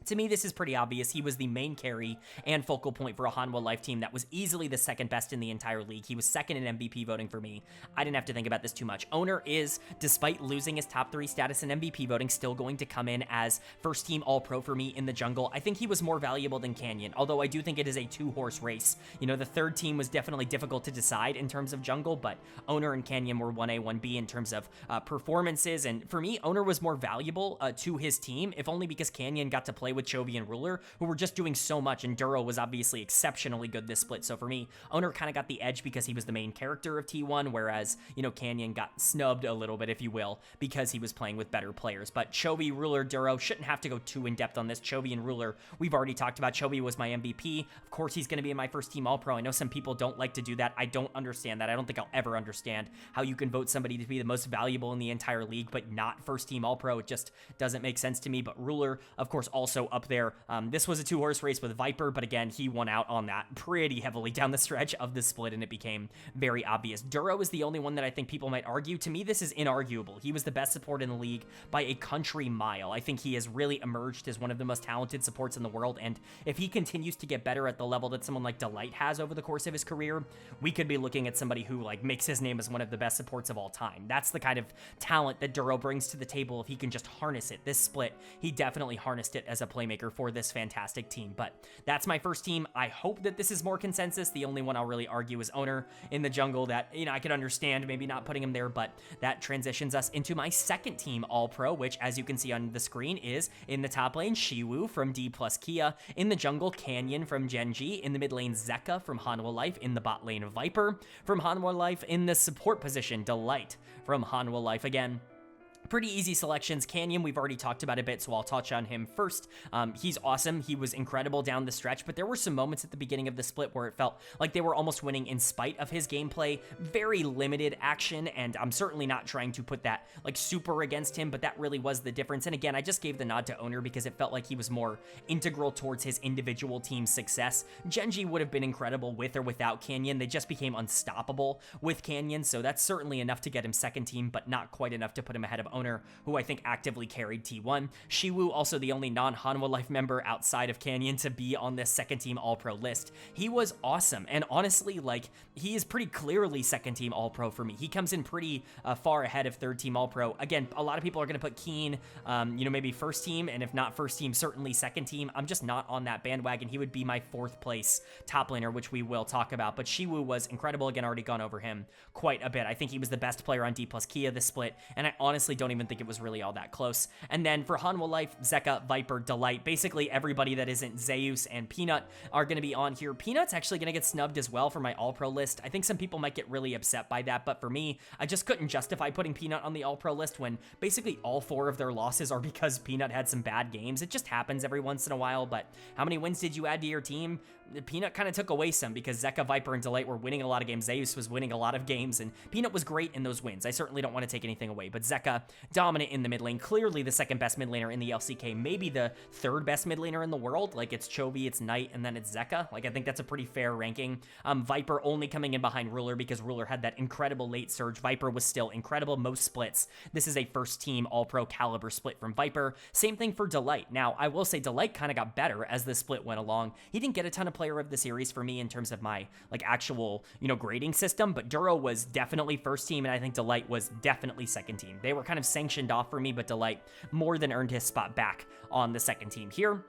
to me, this is pretty obvious. He was the main carry and focal point for a Hanwha Life team that was easily the second best in the entire league. He was second in MVP voting for me. I didn't have to think about this too much. Owner is, despite losing his top 3 status in MVP voting, still going to come in as first team All-Pro for me in the jungle. I think he was more valuable than Canyon, although I do think it is a 2-horse race. The third team was definitely difficult to decide in terms of jungle, but Owner and Canyon were 1A, 1B in terms of performances, and for me, Owner was more valuable to his team, if only because Canyon got to play with Chovy and Ruler, who were just doing so much, and Duro was obviously exceptionally good this split. So for me, Owner kind of got the edge because he was the main character of T1, whereas, Canyon got snubbed a little bit, if you will, because he was playing with better players. But Chovy, Ruler, Duro, shouldn't have to go too in-depth on this. Chovy and Ruler, we've already talked about. Chovy was my MVP. Of course, he's going to be in my first team All-Pro. I know some people don't like to do that. I don't understand that. I don't think I'll ever understand how you can vote somebody to be the most valuable in the entire league, but not first team All-Pro. It just doesn't make sense to me. But Ruler, of course, also up there. This was a 2-horse race with Viper, but again, he won out on that pretty heavily down the stretch of the split, and it became very obvious. Duro is the only one that I think people might argue. To me, this is inarguable. He was the best support in the league by a country mile. I think he has really emerged as one of the most talented supports in the world, and if he continues to get better at the level that someone like Delight has over the course of his career, we could be looking at somebody who makes his name as one of the best supports of all time. That's the kind of talent that Duro brings to the table if he can just harness it. This split, he definitely harnessed it as a playmaker for this fantastic team. But that's my first team. I hope that this is more consensus. The only one I'll really argue is Owner in the jungle. That, I could understand maybe not putting him there, but that transitions us into my second team All-Pro, which, as you can see on the screen, is in the top lane, Shiwu from Dplus KIA, in the jungle, Canyon from Gen.G, in the mid lane, Zeka from Hanwha Life, in the bot lane, Viper from Hanwha Life, in the support position, Delight from Hanwha Life. Again, pretty easy selections. Canyon, we've already talked about a bit, so I'll touch on him first. He's awesome. He was incredible down the stretch, but there were some moments at the beginning of the split where it felt like they were almost winning in spite of his gameplay. Very limited action, and I'm certainly not trying to put that super against him, but that really was the difference. And again, I just gave the nod to Owner because it felt like he was more integral towards his individual team's success. Gen.G would have been incredible with or without Canyon. They just became unstoppable with Canyon, so that's certainly enough to get him second team, but not quite enough to put him ahead of Owner, who I think actively carried T1. Shiwu, also the only non-Hanwha Life member outside of Canyon to be on this second team All-Pro list. He was awesome, and honestly, he is pretty clearly second team All-Pro for me. He comes in pretty far ahead of third team All-Pro. Again, a lot of people are going to put Keen, maybe first team, and if not first team, certainly second team. I'm just not on that bandwagon. He would be my 4th place top laner, which we will talk about, but Shiwu was incredible. Again, already gone over him quite a bit. I think he was the best player on Dplus KIA this split, and I honestly don't even think it was really all that close. And then for Hanwha Life, Zeka, Viper, Delight, basically everybody that isn't Zeus and Peanut are going to be on here. Peanut's actually going to get snubbed as well for my All-Pro list. I think some people might get really upset by that, but for me, I just couldn't justify putting Peanut on the All-Pro list when basically all 4 of their losses are because Peanut had some bad games. It just happens every once in a while, but how many wins did you add to your team? Peanut kind of took away some because Zeka, Viper, and Delight were winning a lot of games. Zeus was winning a lot of games, and Peanut was great in those wins. I certainly don't want to take anything away, but Zeka, dominant in the mid lane, clearly the second best mid laner in the LCK, maybe the 3rd best mid laner in the world. It's Chovy, it's Knight, and then it's Zeka. I think that's a pretty fair ranking. Viper only coming in behind Ruler because Ruler had that incredible late surge. Viper was still incredible most splits. This is a first team All-Pro caliber split from Viper. Same thing for Delight. Now, I will say Delight kind of got better as the split went along. He didn't get a ton of player of the series for me in terms of my actual, grading system, but Duro was definitely first team, and I think Delight was definitely second team. They were kind of sanctioned off for me, but Delight more than earned his spot back on the second team here.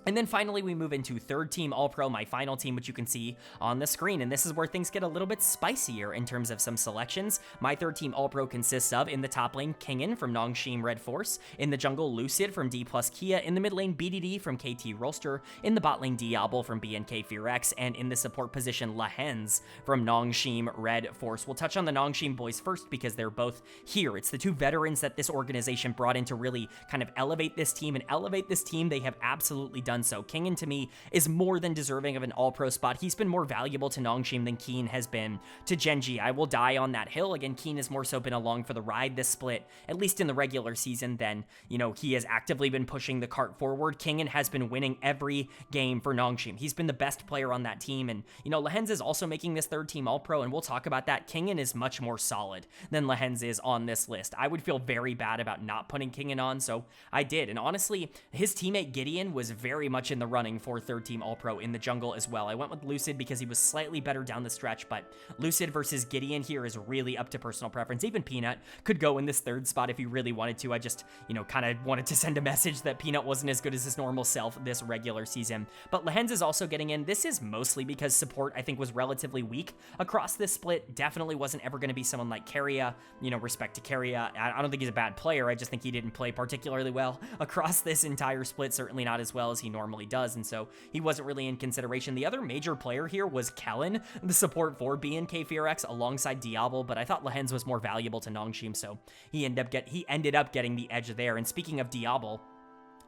And then finally, we move into third team All-Pro, my final team, which you can see on the screen. And this is where things get a little bit spicier in terms of some selections. My third team All-Pro consists of, in the top lane, Kingen from Gen.G RedForce, in the jungle, Lucid from Dplus KIA, in the mid lane, BDD from KT Rolster, in the bot lane, Diablo from BNK FearX, and in the support position, Lehens from Gen.G RedForce. We'll touch on the Gen.G boys first because they're both here. It's the two veterans that this organization brought in to really kind of elevate this team, and elevate this team, they have absolutely done so. Kingen, to me, is more than deserving of an all-pro spot. He's been more valuable to Gen.G than Keen has been to Gen.G. I will die on that hill. Again, Keen has more so been along for the ride this split, at least in the regular season, than, you know, he has actively been pushing the cart forward. Kingen has been winning every game for Gen.G. He's been the best player on that team, and, you know, Lehens is also making this third team all-pro, and we'll talk about that. Kingen is much more solid than Lehens is on this list. I would feel very bad about not putting Kingen on, so I did, and honestly, his teammate Gideon was very much in the running for third team All-Pro in the jungle as well. I went with Lucid because he was slightly better down the stretch, but Lucid versus Gideon here is really up to personal preference. Even Peanut could go in this third spot if he really wanted to. I just, you know, kind of wanted to send a message that Peanut wasn't as good as his normal self this regular season. But Lehens is also getting in. This is mostly because support, I think, was relatively weak across this split. Definitely wasn't ever going to be someone like KIA. You know, respect to KIA. I don't think he's a bad player. I just think he didn't play particularly well across this entire split, certainly not as well as he normally does, and so he wasn't really in consideration. The other major player here was Kellen, the support for BNK FearX alongside Diablo, but I thought Lehens was more valuable to Gen.G, so he ended up getting the edge there. And speaking of Diablo,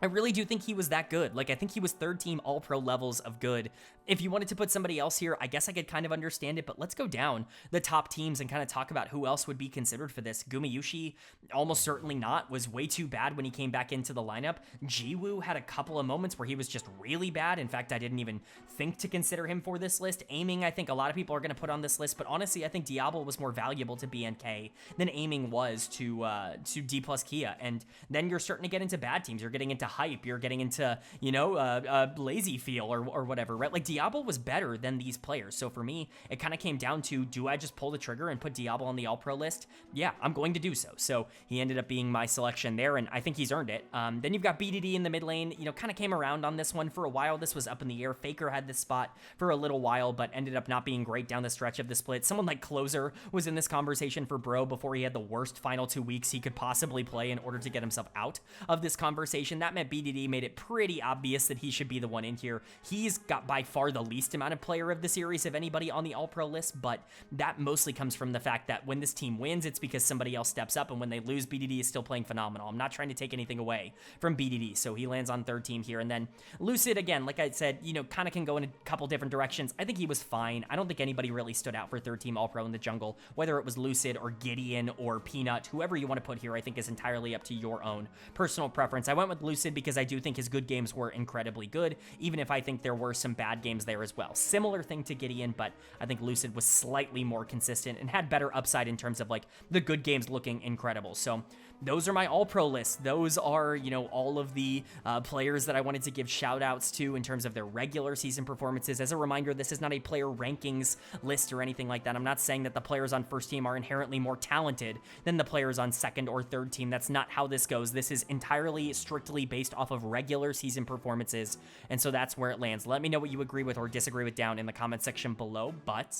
I really do think he was that good. Like, I think he was third team all-pro levels of good. If you wanted to put somebody else here, I guess I could kind of understand it, but let's go down the top teams and kind of talk about who else would be considered for this. Gumayushi, almost certainly not, was way too bad when he came back into the lineup. Jiwoo had a couple of moments where he was just really bad. In fact, I didn't even think to consider him for this list. Aiming, I think a lot of people are going to put on this list, but honestly, I think Diablo was more valuable to BNK than Aiming was to Dplus KIA. And then you're starting to get into bad teams. You're getting into hype, you're getting into, you know, lazy feel or whatever, right? Like, Diablo was better than these players. So for me, it kind of came down to, do I just pull the trigger and put Diablo on the all-pro list? Yeah, I'm going to do so. So he ended up being my selection there, and I think he's earned it. Then you've got BDD in the mid lane, you know, kind of came around on this one for a while. This was up in the air. Faker had this spot for a little while, but ended up not being great down the stretch of the split. Someone like Closer was in this conversation for Bro before he had the worst final 2 weeks he could possibly play in order to get himself out of this conversation. That meant BDD made it pretty obvious that he should be the one in here. He's got by far the least amount of player of the series of anybody on the all-pro list, but that mostly comes from the fact that when this team wins, it's because somebody else steps up, and when they lose, BDD is still playing phenomenal. I'm not trying to take anything away from BDD, so he lands on third team here. And then Lucid, again, like I said, you know, kind of can go in a couple different directions. I think he was fine. I don't think anybody really stood out for third team all-pro in the jungle, whether it was Lucid or Gideon or Peanut, whoever you want to put here, I think is entirely up to your own personal preference. I went with Lucid because I do think his good games were incredibly good, even if I think there were some bad games there as well. Similar thing to Gideon, but I think Lucid was slightly more consistent and had better upside in terms of, like, the good games looking incredible. So those are my all-pro lists. Those are, you know, all of the players that I wanted to give shout outs to in terms of their regular season performances. As a reminder, this is not a player rankings list or anything like that. I'm not saying that the players on first team are inherently more talented than the players on second or third team. That's not how this goes. This is entirely strictly based off of regular season performances, and so that's where it lands. Let me know what you agree with or disagree with down in the comment section below, but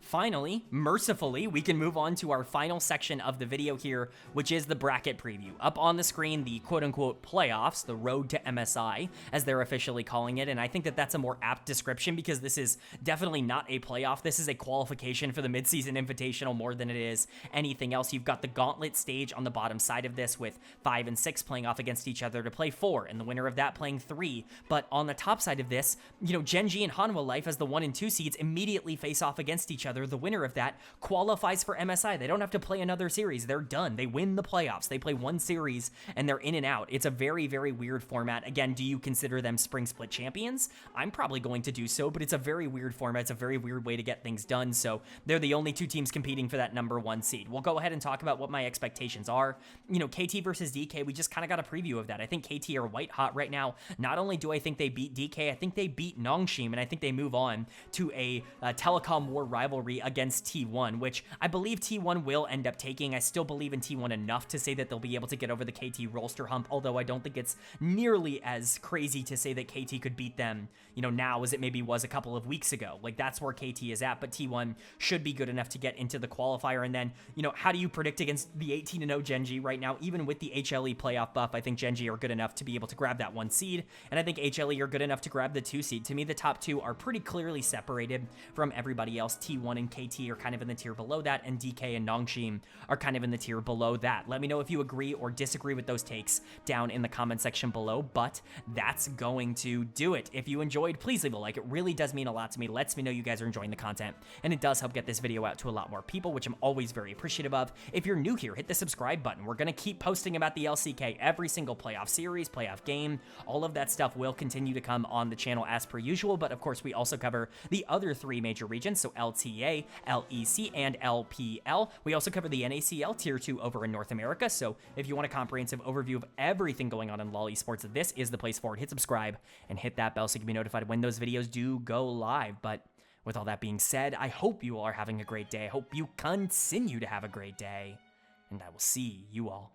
finally, mercifully, we can move on to our final section of the video here, which is the bracket preview. Up on the screen, the quote-unquote playoffs, the road to MSI, as they're officially calling it, and I think that that's a more apt description because this is definitely not a playoff. This is a qualification for the midseason invitational more than it is anything else. You've got the gauntlet stage on the bottom side of this with 5 and 6 playing off against each other to play 4, and the winner of that playing 3. But on the top side of this, you know, Gen.G and Hanwha Life as the 1 and 2 seeds immediately face off against each other. The winner of that qualifies for MSI. They don't have to play another series. They're done. They win the playoffs. They play one series and they're in and out. It's a very, very weird format. Again, do you consider them spring split champions? I'm probably going to do so, but it's a very weird format. It's a very weird way to get things done. So they're the only 2 teams competing for that number 1 seed. We'll go ahead and talk about what my expectations are. You know, KT versus DK, we just kind of got a preview of that. I think KT are white hot right now. Not only do I think they beat DK, I think they beat Gen.G, and I think they move on to a telecom war rivalry rivalry against T1, which I believe T1 will end up taking. I still believe in T1 enough to say that they'll be able to get over the KT Rolster hump, although I don't think it's nearly as crazy to say that KT could beat them, you know, now as it maybe was a couple of weeks ago. Like, that's where KT is at, but T1 should be good enough to get into the qualifier. And then, you know, how do you predict against the 18-0 Gen.G right now? Even with the HLE playoff buff, I think Gen.G are good enough to be able to grab that 1 seed, and I think HLE are good enough to grab the 2 seed. To me, the top 2 are pretty clearly separated from everybody else. T1 and KT are kind of in the tier below that, and DK and Nongshim are kind of in the tier below that. Let me know if you agree or disagree with those takes down in the comment section below, but that's going to do it. If you enjoyed, please leave a like. It really does mean a lot to me. Lets me know you guys are enjoying the content, and it does help get this video out to a lot more people, which I'm always very appreciative of. If you're new here, hit the subscribe button. We're going to keep posting about the LCK every single playoff series, playoff game. All of that stuff will continue to come on the channel as per usual, but of course we also cover the other 3 major regions, so LTA, LEC, and LPL. We also cover the NACL Tier 2 over in North America, so if you want a comprehensive overview of everything going on in LoL esports, this is the place for it. Hit subscribe and hit that bell so you can be notified when those videos do go live. But with all that being said, I hope you all are having a great day. I hope you continue to have a great day, and I will see you all